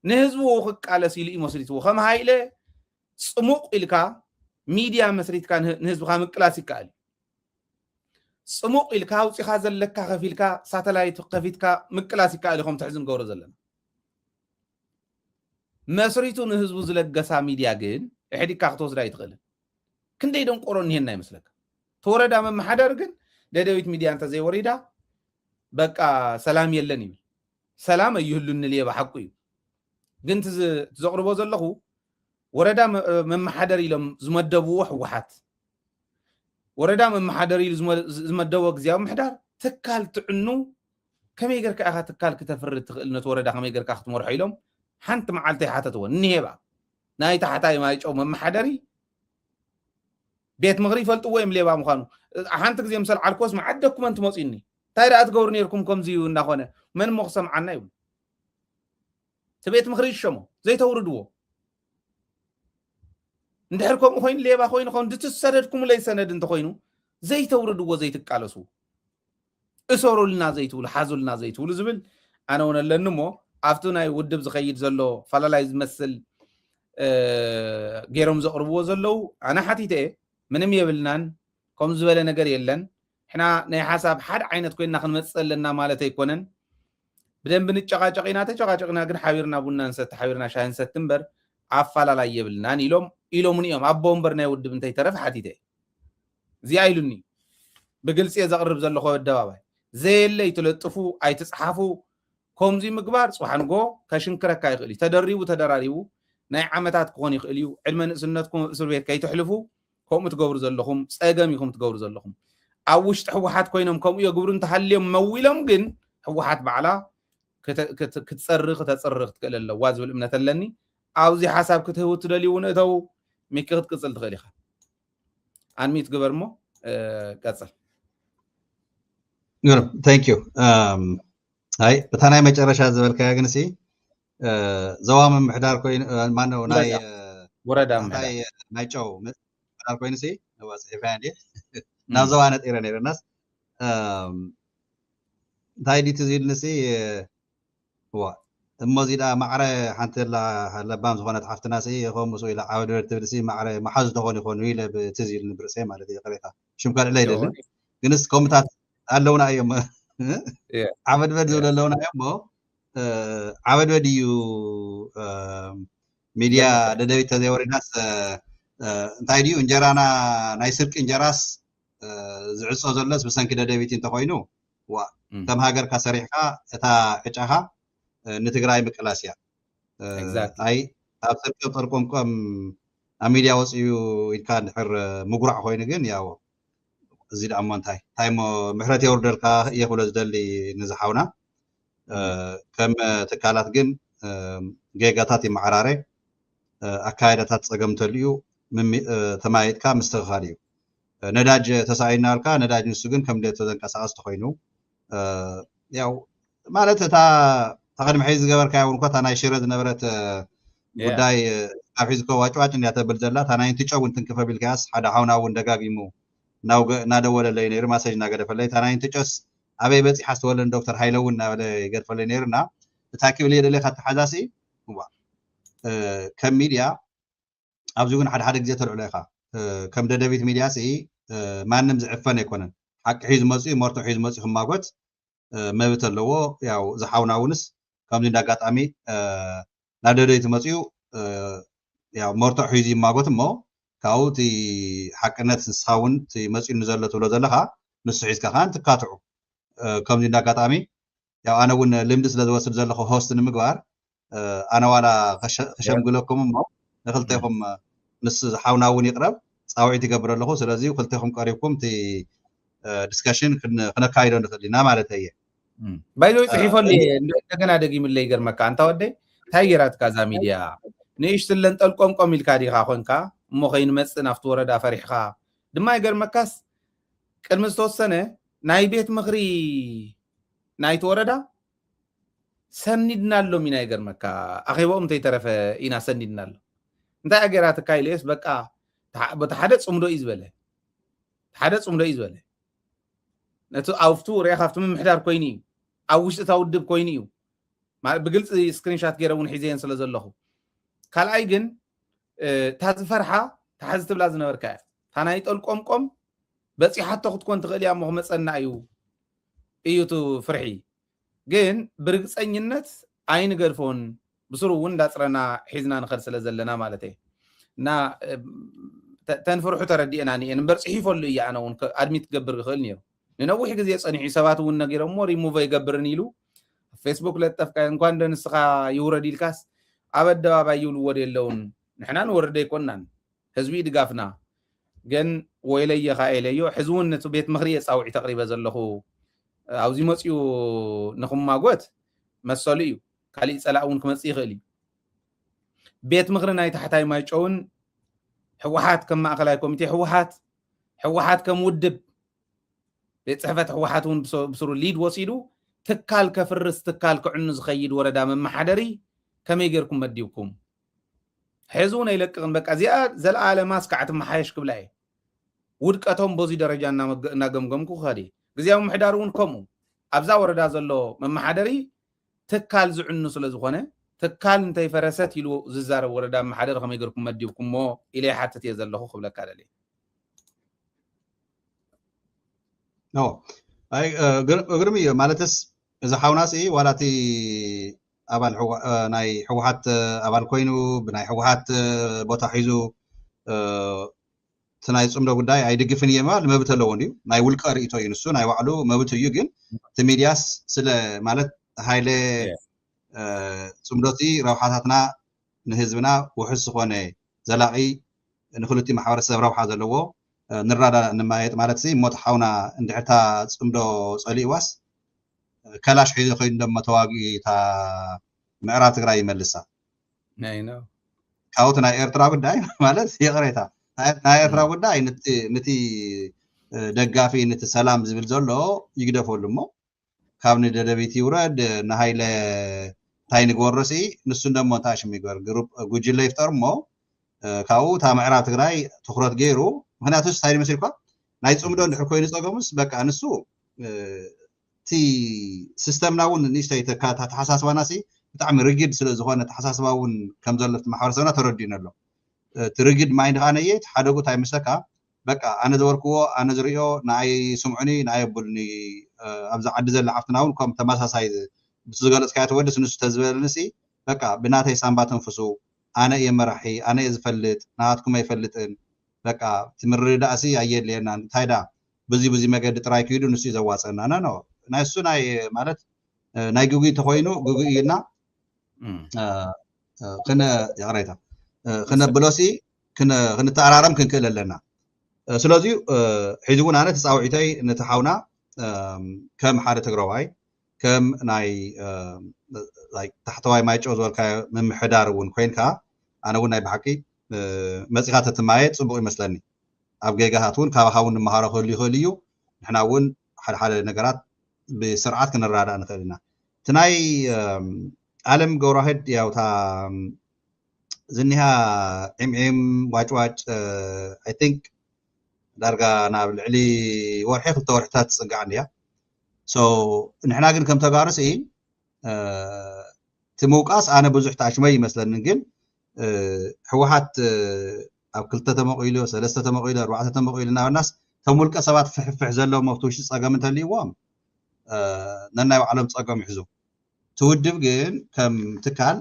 نهزبو خق على سيلي مسريتوا خم هايله صموق الكا ميديا مسريت كان نهزبو خام كلاسيك قال صموق الكا وصي خازلك خفيلكا ساتلايت قفيتكا مكلاسيك قال خم تحزن غور زلنا مسريتو نهزبو زلقسا ميديا جن إحدى كاختوس رايت غل كن ديدون قرون هنا يمسلك توردا من محدر جن ديويت ميديا أنت زي وريدا بقى سلام يلني سلام يهلون اللي بحقوي جن تزقربوا زلخو ወረዳ መማሓደር ኢሎም ዝመደብዎ ሕወሓት ወረዳ መማሓደር ኢሉ ዝመደብዎ ግዝያዊ ምሕዳር ትካል ጥዕኑ ከመይ ጌርካ ኢኻ ትካል ክተፍሪ ትኽእል ነቲ ወረዳ ከመይ ጌርካ ክትመርሖ ኢሎም ሓንቲ መዓልቲ ይሓተትዎ እኒሄባ ናይ ታሕታይ ማይጨው መማሓደሪ ቤት ምኽሪ ይፈልጥዎ እዮም ሌባ ምዃኑ ሓንቲ ግዜ ምሰል ዓልኮስ መዓት ዶኩመንት መፂኒ እንታይ ደኣ ትገብሩ ነርኩም ከምዚ እዩ እናኾነ መን ሞ ክሰምዓና ይብሉ እቲ ቤት ምኽሪ ይሸሞ ዘይተውርድዎ እንድሕር ከምኡ ኮይኑ ሌባ ኮይኑ ኾን ድትሰደድኩም ለይ ሰነድ እንተኮይኑ ዘይተውርድዎ ዘይትቃለሱ እሰሩልና ዘይትብሉ ሓዙልና ዘይትብሉ ዝብል ኣነ እውን ኣለኒ እሞ ኣብቲ ናይ ውድብ ዝኸይድ ዘሎ ፈላላይ ዝመስል ገይሮም ዘቕርብዎ ዘለው ኣነ ሓቲተ ምንም የብልናን ከምዚ ዝበለ ነገር የለን ሕና ናይ ሓሳብ ሓደ ዓይነት ኮይንና ክንመፅእ ኣለና ማለት ኣይኮነን ብደንብ ንጨቃጨቅ ኢና ተጨቃጨቅና ግን ሓቢርና ቡና ንሰቲ ሓቢርና ሻሂ ንሰቲ እምበር ኣፈላላይ የብልናን ኢሎምን እዮም ኣቦ እምበር ናይ ውድብ እንታይ ተረፍ ሓቲተ እዚኣ ኢሉኒ ብግልፂ ዘቕርብ ዘለኹ ኣደባባይ ዘየለይ ትለጥፉ ኣይትፅሓፉ ከምዚ ምግባር ፅዋሕንጎ ከሽንክረካ ይኽእል እዩ ተደሪቡ ተደራሪቡ ናይ ዓመታት ክኾን ይኽእል እዩ ዕድመ ንእስነትኩም እስር ቤት ከይትሕልፉ ከምኡ ትገብሩ ዘለኹም ፀገም ኢኹም ትገብሩ ዘለኹም ኣብ ውሽጢ ሕወሓት ኮይኖም ከምኡ የግብሩ እንተሃልዮም መዊሎም ግን ሕወሓት ባዕላ ክትፀርኽ ክተፅርኽ ትክእል ኣለዋ ዝብል እምነት ኣለኒ ኣብዚ ሓሳብ ክትህቡ ትደልዩ ንእተው ሚኪ ክትቅፅል ትኽእል ኢኻ ኣንሚት ግበር እሞ ቀፅል ታንክ ዩ ሃይ በታ ናይ መጨረሻ ዝበልካያ ግን ሲ ዞባ ምምሕዳር ኮይኑ ማነው ናይ ወረዳ ናይ ጨው ምምሕዳር ኮይኑ ሲ ወፅሒፋ እንዴ ናብ ዞባ ነጢረ ነይረናስ እንታይ ዲት ዝብልንሲ ዋ እሞዚዳ ማዕረ ሓንቲ ለባም ዝኾነት ሓፍትና ሲ ከምኡ ኢላ ዓወድ ትብል ሲ ማዕረ መሓዝ ተኾኑ ይኾኑ ኢለ ብትዝብል ንብርእሰ ማለት እዩ ቅሬታ ሽም ካልእ ላይ አይደለም ግንስ ኮምታት ኣለውና እዮም ዓበድበድ ዝብል ኣለውና እዮም ሞ ዓበድበድ እዩ ሚድያ ደደቢት ተዘይወሪድናስ እንታይ ድዩ እንጀራና ናይ ስርቂ እንጀራስ ዝዕፆ ዘሎስ ብሰንኪ ደደቢት እንተኮይኑ ዋ ከም ሃገርካ ሰሪሕካ እታ ዕጫኻ ንትግራይ ምቅላስ እያ ኣይ ኣብ ስርቂ ጥርቆምቆም ኣብ ሚድያ ወፅዩ ኢልካ እንድሕር ምጉራዕ ኮይኑ ግን ያው እዚ ደኣ ሞ እንታይ ሞ ምሕረት የውርደልካ እየ ክብሎ ዝደሊ ንዝሓውና ከም ትካላት ግን ጌጋታት ይመዓራረ ኣካይዳታት ፀገም እንተልዩ ተማይጥካ ምስትኽኻል እዩ ነዳጅ ተሳኢና ልካ ነዳጅ ንሱ ግን ከም ተዘንቀሳቐስ ተኮይኑ ያው ማለት እታ ተቐድሚ ሒዝ ዝገበርካያ እውን እኳ ናይ ሽረ ዝነበረት ጉዳይ ኣብ ሒዝኮ ዋጭዋጭ እንያ ተብል ዘላ እታ ናይ እንትጨው እንትንክፈ ቢልካያስ ሓደ ሓውና እውን ደጋጊሙ እናደወለለይ ነይሩ ማሰጅ እናገደፈለይ እታ ናይ እንትጨስ ኣበይ በፂሓ ዝተወለን ዶክተር ሃይለውን እናበለ ይገድፈለይ ነይሩና እታ ክብል የደለካ ተሓዛሲ ከም ሚድያ ኣብዚ ግን ሓደ ግዜ ተልዕሎ ኢኻ ከም ደደቢት ሚድያ ሲ ማንም ዝዕፈን ኣይኮነን ሓቂ ሒዙ መፅኡ ሞርቶ ሒዙ መፅኡ ክማጎት መብት ኣለዎ ያው ዝሓውና እውንስ ከምዚ እንዳጋጣሚ ናብ ደደቢት መፅኡ ያው ሞርቶ ሒዙ ይማጎት እሞ ካብኡ እቲ ሓቅነት ንስኻ እውን እቲ መፅኡ ንዘሎ ትብሎ ዘለካ ንሱ ሒዝካ ከዓ ትካትዑ ከምዚ እንዳጋጣሚ ያው ኣነ እውን ልምዲ ስለ ዝወስድ ዘለኹ ሆስት ንምግባር ኣነ ዋላ ከሸምግለኩም እሞ ንክልተይኹም ንስ ሓውና እውን ይቅረብ ፃውዒት ይገብር ኣለኹ ስለዚ ክልተይኹም ቀሪብኩም እቲ ዲስከሽን ክነካይዶ ንኽእል ኢና ማለት እየ ባይዘይ ፅሒፈሉ እንደገና ደጊምለይ ይገርመካ እንታ ወደይ እንታይ ጌራትካ እዛ ሚድያ ንእሽትለን ጠልቆምቆም ኢልካ ዲኻ ኮንካ እሞ ከይንመፅእ ናብቲ ወረዳ ፈሪሕካ ድማ ይገርመካስ ቅድሚ ዝተወሰነ ናይ ቤት ምኽሪ ናይቲ ወረዳ ሰኒድና ኣሎም ኢና ይገርመካ ኣኼቦኦም እንተይተረፈ ኢና ሰኒድና ኣሎ እንታይ ኣገራትካ ኢልየስ በቃ በቲ ሓደ ፅምዶ እዩ ዝበለ ሓደ ፅምዶ እዩ ዝበለ ነቲ ኣውፍቱ ሪኣ ካብቲ ምምሕዳር ኮይኑ እዩ ኣብ ውሽጢ እታ ውድብ ኮይኑ እዩ ብግልፂ ስክሪንሻት ገይረ እውን ሒዘየን ስለ ዘለኹ ካልኣይ ግን እታ ዝፈርሓ ታሓዚ ትብላ ዝነበርካ እያ እታ ናይ ጠልቆምቆም በፂሓቶ ክትኮን ትኽእል እያ እሞ ክመፀና እዩ እቲ ፍርሒ ግን ብርግፀኝነት ኣይንገድፎን ብስሩ እውን እንዳፅረና ሒዝና ንኸድ ስለ ዘለና ማለት እየ እና ተንፍርሑ ተረዲእና ኒአን እምበር ፅሒፈሉ እያ ኣነ እውን ኣድሚት ክገብር ክኽእል ነይሩ ንነዊሕ ግዜ ፀኒሑ ሰባት እውን ነጊሮሞ ሪሙቭ ይገብርን ኢሉ ፌስቡክ ለጠፍካ እንኳን ደንስኻ ይውረድ ኢልካስ ኣብ ኣደባባይ ይብልዎ የለውን نحنا نورد يكونن حزبي دغافنا جن ويلي خايليو حزون نتو بيت مخريه صاوعي تقريبا زلخو اوزي مصيو نخم ماغوت مسوليو كالي صلاون كمصي خلي بيت مخرنا يتحتاي مايچون حوحات كم ماخلاي كوميتي حوحات كم ودب بيت صحفت حوحاتون بسرو ليد وسيدو تكال كفرس تكال كعنو زخيد وردا ممحدري كمي غيركم مديوكم حزون يلقن بقى زيا زلعاله ماسكعت محايش كبلاي ውድቀቶም በዚህ ደረጃ እናገምገምኩ ኸዲ ግዜያዊ ምሕዳሩን ከምኡ ኣብዛ ወረዳ ዘሎ መማሓደሪ ትካል ዝዕኑ ስለ ዝኾነ ትካል እንታይ ፈረሰት ኢሉ ዝዛረብ ወረዳ መማሓደሪ ከመይ ገርኩም መዲብኩሞ ኢለ ሓተት የዘለኹ ክብለካ ደለ ኖ አይ ግርም እዩ ማለትስ እዚ ሓውናሲ ዋላቲ ኣባል ናይ ሕወሓት ኣባል ኮይኑ ብናይ ሕወሓት ቦታ ሒዙ تناي صمدو ጉዳይ አይደግፍን የማል መብት አለው እንዴ ናይ ውልቀ ርእይቶ ይንሱ ናይ ዋዕሉ መብት እዩ ግን ተሚዲያስ ስለ ማለት ሃይለ ጽምዶቲ ረውሓታትና ንህዝብና ውሕስ ኾነ ዘላቂ ንኽልቲ ማሕበረሰብ ረውሓ ዘለዎ ንራዳ ንማየጥ ማለት ሲ ሞት ሓውና እንድሕታ ጽምዶ ጸሊዋስ ከላሽ ሒዙ ኮይኑ ደሞ ተዋጊታ ምዕራብ ትግራይ ይመልሳ ናይ ነው ካውት ናይ ኤርትራ ጉዳይ ማለት የቅሬታ ናይ ኤርትራ ጉዳይ ነቲ ደጋፊ ነቲ ሰላም ዝብል ዘሎ ይግደፈሉ ሞ ካብ ንደደቢት ይውረድ ንሃይለ ታይ ንግወረሲ ንሱ ደሞ ታሽም ይገር ግሩፕ ጉጅለ ይፍጠር ሞ ካው ታ ምዕራብ ትግራይ ትኩረት ገይሩ ምክንያቱስ ታይ መስልኳ ናይ ጽምዶ እንድሕር ኮይኑ ጸገሙስ በቃ ንሱ ቲ ሲስተምናውን ንሽተይ ተሓሳስባናሲ ብጣዕሚ ሪጊድ ስለ ዝኾነ ተሓሳስባውን ከም ዘለፍት ማሕበረሰብና ተረዲነሎ ትርግድ ማይን ኻነየ ሓደጉ ታይ መስለካ በቃ ኣነ ዘወርክዎ ኣነ ዝሪዮ ናይ ስምዑኒ ናይ ብልኒ ኣብዛ ዓዲ ዘለ ዓፍትናውን ከም ተመሳሳይ ብዝገለጽካያ ተወድስ ንሱ ተዝበልንሲ በቃ ብናተይ ሳምባ ተንፍሱ ኣነ የመራሒ ኣነ ዝፈልጥ ናትኩም አይፈልጥን በቃ ትምርዳእሲ አየለና ታይዳ በዚ መገድ ጥራይ ከይዱ ንሱ ይዘዋጸና ነው ናይ እሱ ናይ ማለት ናይ ጉጉ ተኾይኑ ጉጉይና ከነ ያራይታ ከነ ብሎሲ ከነ ተአራራም ክንከለለና ስለዚ ሒዝውን ኣነ ተጻውዒተይ ነተሓውና ከም ሓደ ትግራዋይ ከም ናይ ላይክ ታሕተዋይ ማይጮ ዘልካ መምሕዳር እውን ኮይንካ ኣነ እውን ናይ በሓቂ መጽኻ ተትማየጥ ጽቡቕ ይመስለኒ ኣብ ገጋሃት እውን ካብሃውን ንመሃሮ ክህሉ ይኽእል እዩ ንሕና እውን ሓደ ነገራት ብስርዓት ክንራዳእ ንኽእል ኢና እቲ ናይ ዓለም ገብረዋህድ ያውታ ዝኒሃ ዕምዕም ዋጭዋጭ አይ ቲንክ ዳርጋ ናብ ልዕሊ ወርሒ ክልተ ወርሕታት ጽጋዕ እንድያ ሶ ንሕና ግን ከም ተጋርሲ ትምውቃስ ኣነ ብዙሕ ተኣሽመይ ይመስለኒ ግን ሕወሓት ኣብ ክልተ ተመቂሉ ሰለስተ ተመቂሉ ኣርባዕተ ተመቂሉ ናብናስ ተምውልቀ ሰባት ፍሕፍሕ ዘለዎም ኣብቲ ውሽጢ ፀገም እንተልይዎም ነናይ ባዕሎም ፀገም ይሕዙ ትውድብ ግን ከም ትካል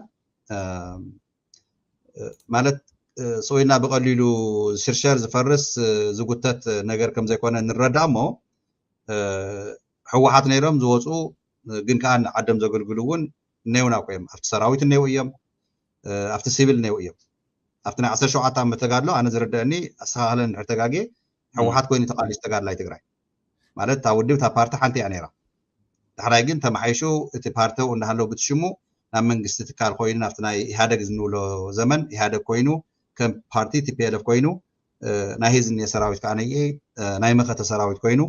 ማለት ሰውይና በቀሊሉ ሽርሸር ዝፈርስ ዝጉተት ነገር ከም ዘይኮነ ንረዳእ እሞ ሕወሓት ነይሮም ዝወፁ ግን ከዓ ዓደም ዘገልግሉ እውን ነውና ኮይም ኣብቲ ሰራዊት ነው እዮም ኣብቲ ሲቪል ነው እዮም ኣብቲ ናይ 17 ዓመት ተጋድሎ ኣነ ዝረዳእኒ ኣስተኻኽለን እንድሕር ተጋጌ ሕወሓት ኮይኑ ተቃሊስ ተጋድላይ ትግራይ ማለት ታ ውድብ ታ ፓርቲ ሓንቲ እያ ነይራ ድሕራይ ግን ተማሓይሹ እቲ ፓርቲ እንዳሃለው ብትሽሙ ናብ መንግስቲ ትካል ኮይኑ ናብቲ ናይ ኢህአደግ ዝንብሎ ዘመን ኢህአደግ ኮይኑ ከም ፓርቲ ቲፒኤልኤፍ ኮይኑ ናይ ህዝኒ ሰራዊት ከዓ ነየ ናይ መኸተ ሰራዊት ኮይኑ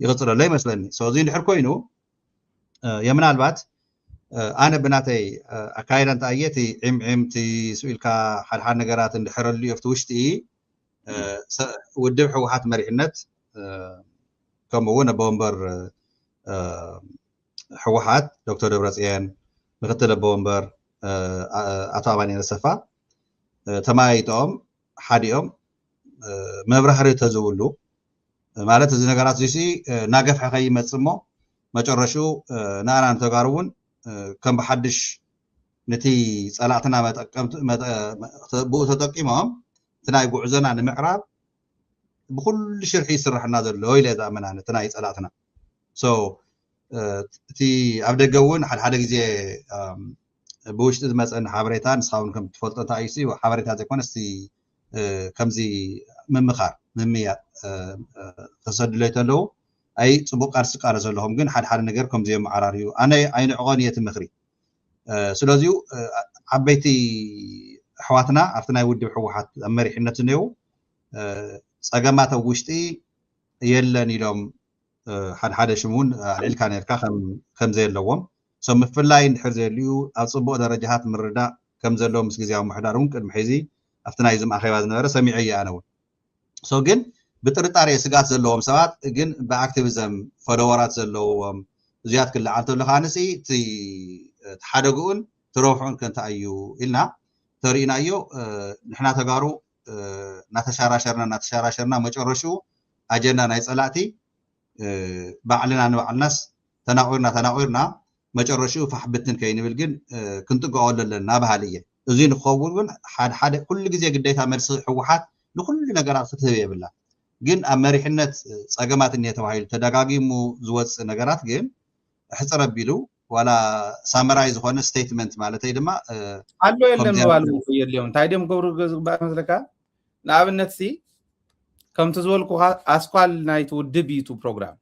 ይቕፅለሎ ይመስለኒ ስለዚ እንድሕር ኮይኑ የምናልባት ኣነ ብናተይ ኣካይዳ እንታይ እየ እቲ ዕምዕምቲ ስኢልካ ሓድሓድ ነገራት እንድሕረሉ ኣብቲ ውሽጢ ውድብ ሕወሓት መሪሕነት ከምኡውን ኣቦወንበር ሕወሓት ዶክተር ደብረጽዮን ምክትል ኣቦወንበር ኣቶ ኣማኒኤል ኣሰፋ ተማይጦም ሓዲኦም መብራህሪ ተዝብሉ ማለት እዚ ነገራት እዙ ናገፍሐ ከይመፅእ እሞ መጨረሹ ንኣና ንተጋሩ እውን ከም ብሓድሽ ነቲ ፀላእትና ብኡ ተጠቂሞም እቲ ናይ ጉዕዞና ንምዕራብ ብኩሉ ሽርሒ ይስራሕና ዘሎ ኢለ ዝኣመና ነቲ ናይ ፀላእትና ሶ እቲ ኣብ ደገ እውን ሓደ ግዜ بوشت مثلا حبريتان ساون كم تفولت تايسي وحبريتان زي كونستي كمزي ممخار مميات تصد ليتلو اي صبوق ارس قارز لهم ግን حد ነገር ከምዚ معراريو انا عين عغانيه مخري سلازيو عبيتي حواتنا عرفنا يودي حوحات مريحነት ነው صقمات وشتي يلن يلوم حد شمون الكا نركا كم زي اللوم سم فلاي نحر زيليو ኣብ ጽቡቕ ደረጃታት ምርዳእ ከም ዘሎ ምስ ግዝያዊ ምሕዳሩን ቅድሚ ሕዚ ኣብቲ ናይ ዝም ኣኼባ ዝነበረ ሰሚዐ ኣነ እውን ሶ ግን ብጥርጣሬ ስጋት ዘለዎም ሰባት ግን ብኣክቲቪዝም ፈሎወራት ዘለዎም እዚያት ክልዓል ተለካ ንሲ እቲ ተሓደጉን ትረውሑን ከንታይ እዩ ኢልና ተሪእናዮ ንሕና ተጋሩ ናተሻራሸርና መጨረሹ ኣጀንዳ ናይ ጸላእቲ ባዕልና ንባዕልናስ ተናቑርና መጨረሹ ፈሕብትን ከይንብል ግን ክንጥቅዖ ኣለና ባህል እየ እዚ ንኸውን ግን ሓደ ኩሉ ግዜ ግዴታ መልሲ ሕወሓት ንኩሉ ነገራት ክትህብ የብላ ግን ኣብ መሪሕነት ፀገማት እኒሄ ተባሂሉ ተደጋጊሙ ዝወፅእ ነገራት ግን ሕፅረ ኣቢሉ ዋላ ሳመራይ ዝኾነ ስቴትመንት ማለት ድማ ኣሎ የለን ምባል የድልዮም እንታይ ድዮም ገብሩ ዝግባእ መስለካ ንኣብነት ሲ ከምቲ ዝበልኩካ ኣስኳል ናይቲ ውድብ ዩቱ ፕሮግራም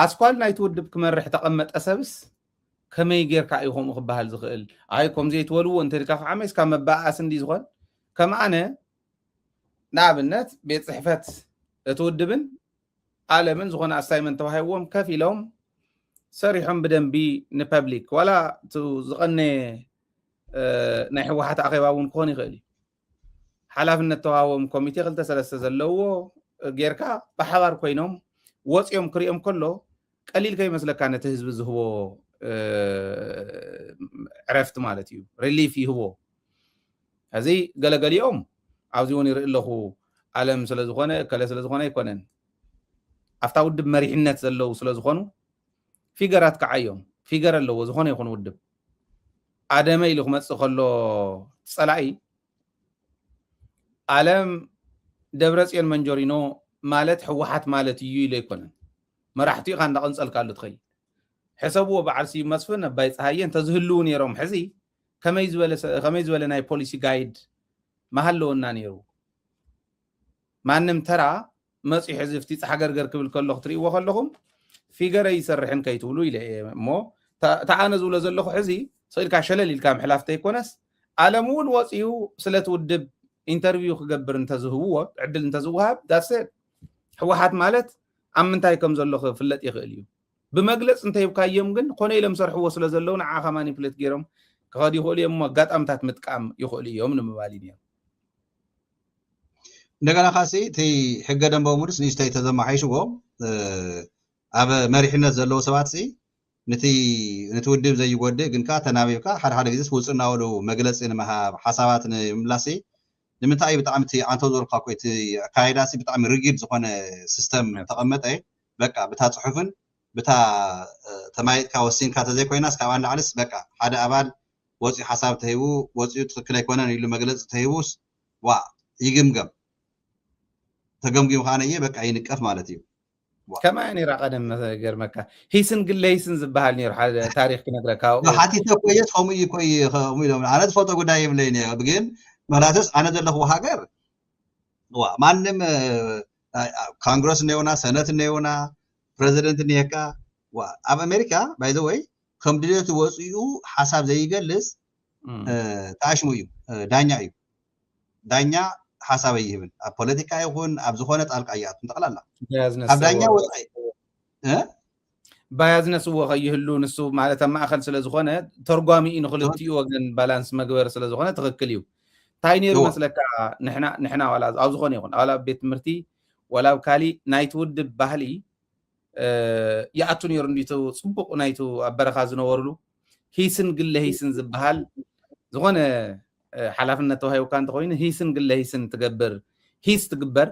ኣስኳል ናይቲ ውድብ ክመርሕ ተቐመጠ ሰብስ ከመይ ጌርካ እዩ ከምኡ ክበሃል ዝኽእል ኣይ ከምዚ ትበልዎ እንተድካ ከዓመይ እስካብ መባኣስ እንዲ ዝኾን ከም ኣነ ንኣብነት ቤት ፅሕፈት እቲ ውድብን ዓለምን ዝኾነ ኣሳይመንት ተዋሂቦም ከፍ ኢሎም ሰሪሖም ብደንቢ ንፐብሊክ ዋላ ዝቐነ ናይ ሕወሓት ኣኼባ እውን ክኾን ይኽእል እዩ ሓላፍነት ተዋሂቦም ኮሚቴ 2-3 ዘለዎ ጌርካ ብሓባር ኮይኖም ወፂኦም ክሪኦም ከሎ ቀሊል ከይመስለካ ነቲ ህዝቢ ዝህቦ ዕረፍቲ ማለት እዩ ሪሊፍ ይህቦ እዚ ገለገሊኦም ኣብዚ እውን ይርኢ ኣለኹ ዓለም ስለዝኾነ ከለ ስለዝኾነ ኣይኮነን ኣብታ ውድብ መሪሕነት ዘለው ስለዝኾኑ ፊገራት ከዓዮም ፊገር ኣለዎ ዝኾነ ይኹን ውድብ ኣደመ ኢሉ ክመፅእ ከሎ ፀላኢ ዓለም ደብረፅዮን መንጆሪኖ ማለት ሕወሓት ማለት እዩ ኢሉ ኣይኮነን መራሕቲ ኢኻ እንዳቐንፀልካሉ ትኸይድ ሕሰብዎ በዓል ስዩም መስፍን ኣባይ ፀሃየ እንተዝህልው ነይሮም ሕዚ ከመይ ዝበለ ናይ ፖሊሲ ጋይድ ማሃለወና ነይሩ ማንም ተራ መፂሑ ሕዚ ፍቲ ፀሓገርገር ክብል ከለኹ ትርእይዎ ከለኹም ፊገረ ይሰርሕን ከይትብሉ ኢለ እሞ ተኣነ ዝብሎ ዘለኹ ሕዚ ስኢልካ ሸለል ኢልካ ምሕላፍተ ይኮነስ ዓለም እውን ወፂኡ ስለቲ ውድብ ኢንተርቪው ክገብር እንተዝህብዎ ዕድል እንተዝውሃብ ዳሴ ሕወሓት ማለት ኣብ ምንታይ ከም ዘሎ ክፍለጥ ይኽእል እዩ ብመግለፅ እንተይብካዮም ግን ኮነ ኢሎም ሰርሕዎ ስለ ዘለው ንዓኻ ማኒፕሌት ገይሮም ክኸዱ ይኽእሉ እዮም ኣጋጣምታት ምጥቃም ይኽእሉ እዮም ንምባል እዩ እንደገና ካሲ እቲ ሕገ ደንበ ሙሉስ ንእሽተይ ተዘማሓይሽዎ ኣብ መሪሕነት ዘለዎ ሰባት ነቲ ውድብ ዘይጎድእ ግን ከዓ ተናቢብካ ሓደ ግዜ ውፅእ እናበሉ መግለፂ ንምሃብ ሓሳባት ንምምላስ ንምንታይ ብጣዕሚ እቲ ኣንተ ዝበልካ ኮ እቲ ኣካይዳ ብጣዕሚ ሪጊድ ዝኾነ ሲስተም ተቐመጠ በቃ ብታ ፅሑፍን ብታ ተማይጥካ ወሲንካ ተዘይኮይናስ ካብ ኣንላዕልስ በቃ ሓደ ኣባል ወፂኡ ሓሳብ ተሂቡ ወፂኡ ትክክል ኣይኮነን ኢሉ መግለፂ ተሂቡስ ዋ ይግምገም ተገምጊም ካነየ በቃ ይንቀፍ ማለት እዩ كما يعني رقدم غير مكة هيسن قليسن زبها نير حال تاريخ كنقرا كاو حتى كويس خمي كوي خمي لهم انا فوتو غداي يمليني بغين ملاتس انا دلخ هاجر وا مانم كونغرس نيونا سنت نيونا بريزيدنت نيكا وا اب امريكا باي ذا واي كم ديت وصيو حساب زي يجلس تاشمو يو دانيا حساب يهبن ፖለቲካ ይሁን ኣብ ዝኾነ ጣልቃያት እንጠቅላላ ኣብዳኛው ባያዝነስ ወኸይህሉ ንሱ ማለት ማእኸል ስለ ዝኾነ ተርጓሚ ንኽልቲኡ ወገን ባላንስ መግበር ስለ ዝኾነ ትክክል እዩ ታይ ነይሩ መስለካ ንሕና ዋላ ኣብ ዝኾነ ይኹን ዋላ ቤት ትምህርቲ ዋላ ካሊ ናይቲ ውድብ ባህሊ ይኣቱ ነይሩ እንዲቱ ፅቡቕ ናይቱ ኣብ በረኻ ዝነበሩሉ ሂስን ግለ ሂስን ዝበሃል ዝኾነ ሓላፍነት ተዋሂብካ እንተኮይኑ ሂስን ግለ ሂስን ትገብር ሂስ ትግበር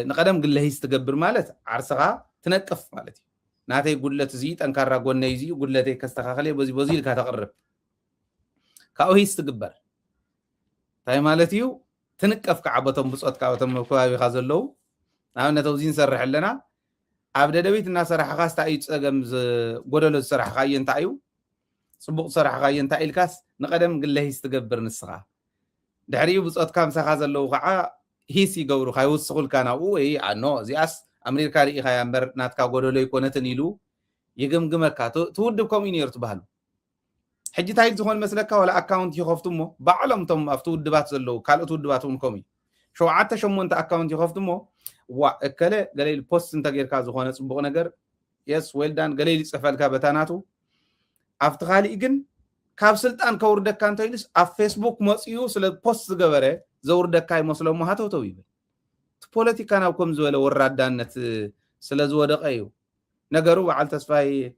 ንቀደም ግለ ሂስ ትገብር ማለት ዓርስኻ ትነቅፍ ማለት እዩ ናተይ ጉድለት እዚ ጠንካራ ጎነይ እዚ ጉድለተይ ከስተኻኸለ በዚ ኢልካ ተቕርብ ካብኡ ሂስ ትግበር እንታይ ማለት እዩ ትንቀፍ ከዓበቶም ብፆት ካብቶም ከባቢኻ ዘለው ንኣብነት ኣብዚ ንሰርሕ ኣለና ኣብ ደደቢት እናሰራሕኻ ስታይ ፀገም ጎደሎ ዝሰራሕኻ እየ እንታይ እዩ صبغ صراحة ينتا إلكاس نقدم قل له يستقبر نسخة دحريو بصوت كام سخاز اللو قاعة هيسي جورو خايوس سقول كان أوه عنو زياس أمريكا رئي خيامبر ناتكا قولو يكون تنيلو يجمجمك تود بكم يرتبهلو حجي تايل زخون مسلكا ولا أكاونت يخفتمو بعلم تم أفتود دبات زلو كالو تود دباتهم كومي شو عتا شو أنت أكاونت يخفتمو وكله قليل بوست أنت غير كازو خونة صبغ نجر يس ويل دان قليل سفل كابتاناتو أفتخالي إجن كاب سلطان كوردك كان تيلس أف فيسبوك مصيو سل بوست جبره زوردك كاي مسلم ما هاتو تويبه بوليتيك أنا وكم زوله ورادان نت سل زودق أيو نجروا على تصفي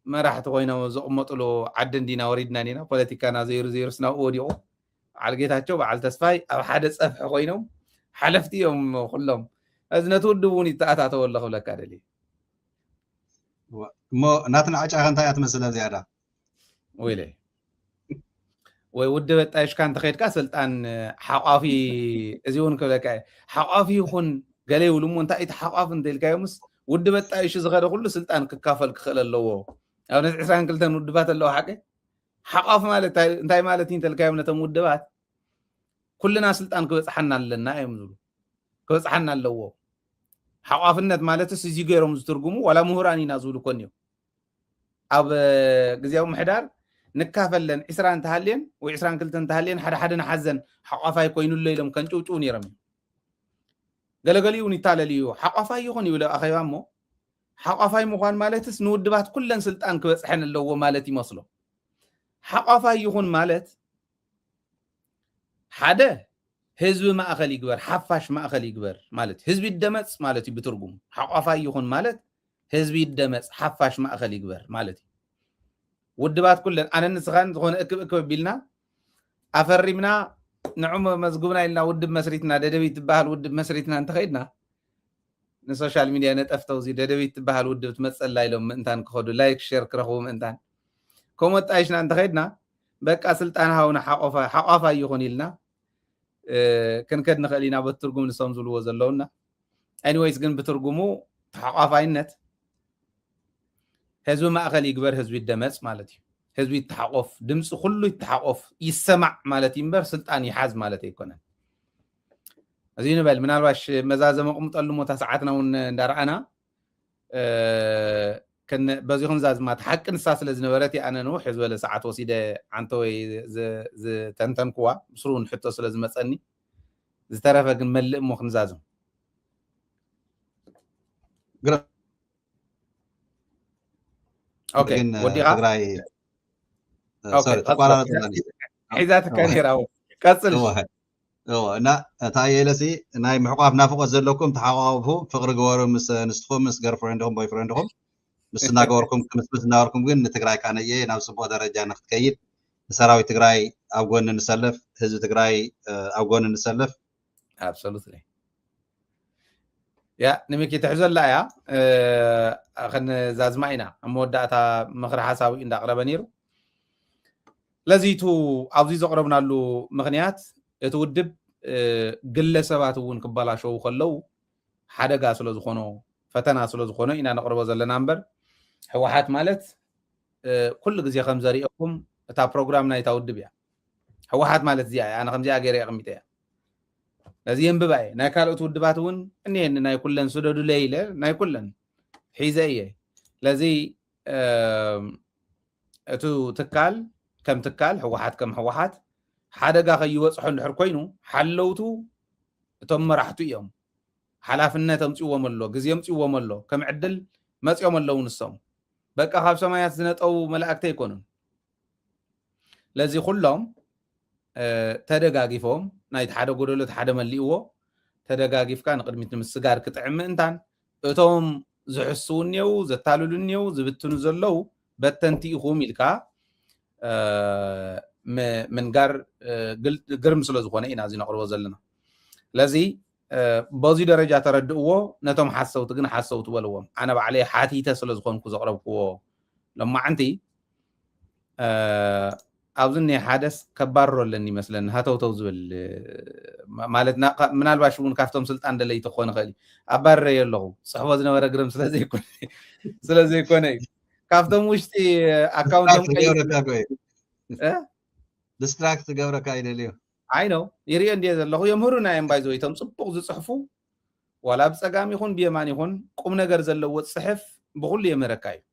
ما راح تقولنا وزقمت له عدن دينا وريدنا نينا بوليتيك أنا زيرو سنا أوديو على جيت هتشوف على تصفي أو حدث أف قوينهم حلفتي يوم كلهم أذن تودوني تأتى ولا خلا كارلي ما ناتنا عجا كان تايات مثلا زيادة ويلي وود بتايش كان تخيل كاسلطان حقافي ازيون كبلك حقافي يكون قالي ولمو انت ايت حقاف انت الكايمس ود بتايش زغده كله سلطان ككافل كخل اللو او نس 20 كلتن ود بات اللو حقه حقاف مالت انتي مالتي انت الكايم نتم ود بات كلنا سلطان كبصحنا لنا يمزلو كبصحنا اللو حقافنت مالتس زي غيرهم زترغمو ولا مهران ينازلو كونيو اب غزياو محدار نكافلن 20 تهالين و20 كلتن تهالين حدا نحزن حقافاي كوينو ليلم كنچوچو نيرم غلغليو نيتالليو حقافاي يخون يولا اخيوامو حقافاي مخان مالتس نودبات كلن سلطان كبصحن اللو مالت يمسلو حقافاي يخون مالت حدا حزب ما اخلي يغبر حفاش ما اخلي يغبر مالت حزب يدمص مالتي بترغم حقافاي يخون مالت حزب يدمص حفاش ما اخلي يغبر مالتي ودبات كلن انا نسخان زخون اكب بيلنا افرمنا نعم مزغوبنا لنا ودب مسريتنا ددبيت تبحال ودب مسريتنا انت خيدنا نسوشال ميديا نطفتو زي ددبيت تبحال ودب تمصل لايلهم انتان كخدو لايك شير كرخوم انتان كومت عايشنا انت خيدنا بقى سلطان هاونا حقافا يخون لنا كنكد نخلينا بالترجم نسوم زلو زلونا anyways ግን بترجمو حقافاينت حزب ما اخلي يغبر حزب يدمص مالتي حزب يتحقف دمص كله يتحقف يسمع مالتي ينبر سلطان يحاز مالتي يكون ازين بل منالواش مزازه مقمطلو موتا ساعتنا ندارعنا كن بزيهم زاز ما تحق نساس لزنبرتي انا نو حزب ولا ساعات وسيده عنتوي ز تنتنكوا مسرون حتى سلاز مصني زترفه كن ملء مو خنزازم اوكي ودي تግራይ سوري تقارن حيزاتك كثيره قصل እና ታየለሲ ናይ ምሕቋፍ ናፍቆት ዘለኩም ተሓቋቁፉ ፍቅሪ ገበሩ ምስ ንስኹም ምስ ገርፍሬንድኩም ቦይፍሬንድኩም ምስ ናገበርኩም ምስ ናገርኩም ግን ንትግራይ ካነየ ናብ ጽቡቕ ደረጃ ንክትከይድ ሰራዊት ትግራይ ኣብ ጎኒ ንሰለፍ ህዝቢ ትግራይ ኣብ ጎኒ ንሰለፍ absolutely يا نمكي تحزل لا يا خن زازماينا موداتا مخر حسابي اندا قربنيرو لزيتو ابزي زقربنا له مغنيات يتودب ግለሰባት እውን ክባላሽው ከለው ሓደጋ ስለ ዝኾኑ ፈተና ስለ ዝኾኑ ኢና ነቅርቦ ዘለና እምበር ህወሓት ማለት ኩሉ ግዜ ከም ዘሪእኩም እታ ፕሮግራም ናይ ታውድብ እያ ህወሓት ማለት እዚኣ ኣነ ከምዚኣ ገይረ ኣቐሚጠ እያ ነዚ የንብባ እየ ናይ ካልኦት ውድባት እውን እኒአኒ ናይ ኩለን ስደዱ ለይለ ናይ ኩለን ሒዘ እየ ለዚ እቱ ትካል ከም ትካል ህወሓት ከም ህወሓት ሓደጋ ከይወፅሑ እንድሕር ኮይኑ ሓለውቱ እቶም መራሕቱ እዮም ሓላፍነት ኣምፅዎም ኣሎ ግዜ ኣምፅዎም ኣሎ ከም ዕድል መፅኦም ኣለዉ ንሶም በቃ ካብ ሰማያት ዝነጠው መላእክቲ ኣይኮኑን ለዚ ኩሎም ተደጋጊፎም ናይቲ ሓደ ጎደሎ እቲ ሓደ መሊእዎ ተደጋጊፍካ ንቅድሚት ንምስጋር ክጥዕም ምእንታን እቶም ዝሕስው እኒው ዘታልሉ እኒው ዝብትኑ ዘለው በተንቲ ኢኹም ኢልካ منقار قرم سلو زخونه إنا زي نقربو زلنا لذي بازي درجة تردقوه نتوم حسوت قنا حسوت ولوهم أنا بعليه حاتيته سلو زخون كو زقربكوه لما عندي أظن حادث كبار لني مثلا هاتو توزول مالتنا من الباشون كافتم سلطان دلي تخون غالي أبار يلو صحبه زنا ورا قرم سلازي كوني كافتم وشتي اكاونتم ديستراكت جبرك ايدليو I know يري اندي زلخو يمهرنا يم بايزو يتم صبق زصحفو ولا بصقام يكون بيمان يكون قوم ነገር ዘለዎ ጽሕፍ بكل يمركاي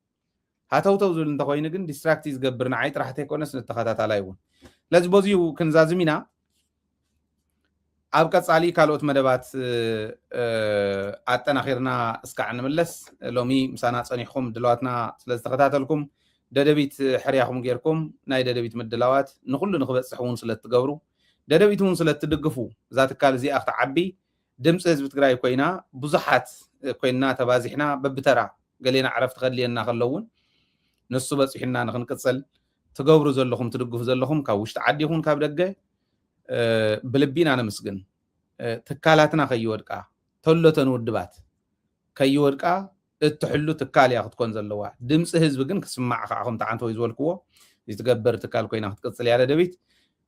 هاتوتو زول انت خوين ግን ዲስትራክት ይዝገብርና عيط راح تكونس نتخاتات ላይውን ለዚ በዚሁ ክንዛዝሚና ኣብ ቀጻሊ ካልኦት መደባት ኣጠናኺርና እስካዕ ንምለስ ሎሚ ምሳና ጸኒሕኩም ድለዋትና ስለዝተኸታተልኩም ደደቢት ሕርያኹም ጌርኩም ናይ ደደቢት ምድላዋት ንኩሉ ንክበጽሕ እውን ስለትገብሩ ደደቢት እውን ስለትድግፉ እዛ ትካል እዚኣ ክትዓቢ ድምፂ ህዝቢ ትግራይ ኮይና ብዙሓት ኮይና ተባዚሕና በብተራ ገሌና ዓረፍቲ ከድልየና ከለውን ንሱ በፂሕና ንክንቅፅል ትገብሩ ዘለኹም ትድግፉ ዘለኹም ካብ ውሽጢ ዓዲ ይኹን ካብ ደገ بلبينا أنا مسجن تكالاتنا خيودكا تولتن ودبات خيودكا التحلو تكالي أخذ كونزل لوا دمس حزب جن كسمع أخهم تعنتو يزول كوا يتقبر تكال كوينا أخذ كتصلي على دبيت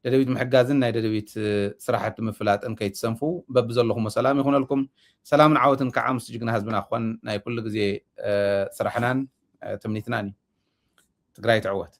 محجازن نايد دبيت صراحة مفلات إن كيت سنفو ببزل لهم السلام يخون لكم سلام عاوتن كعام سجنا حزبنا أخوان ناي كل جزء صراحنان تمنيتناني تقرأي تعوت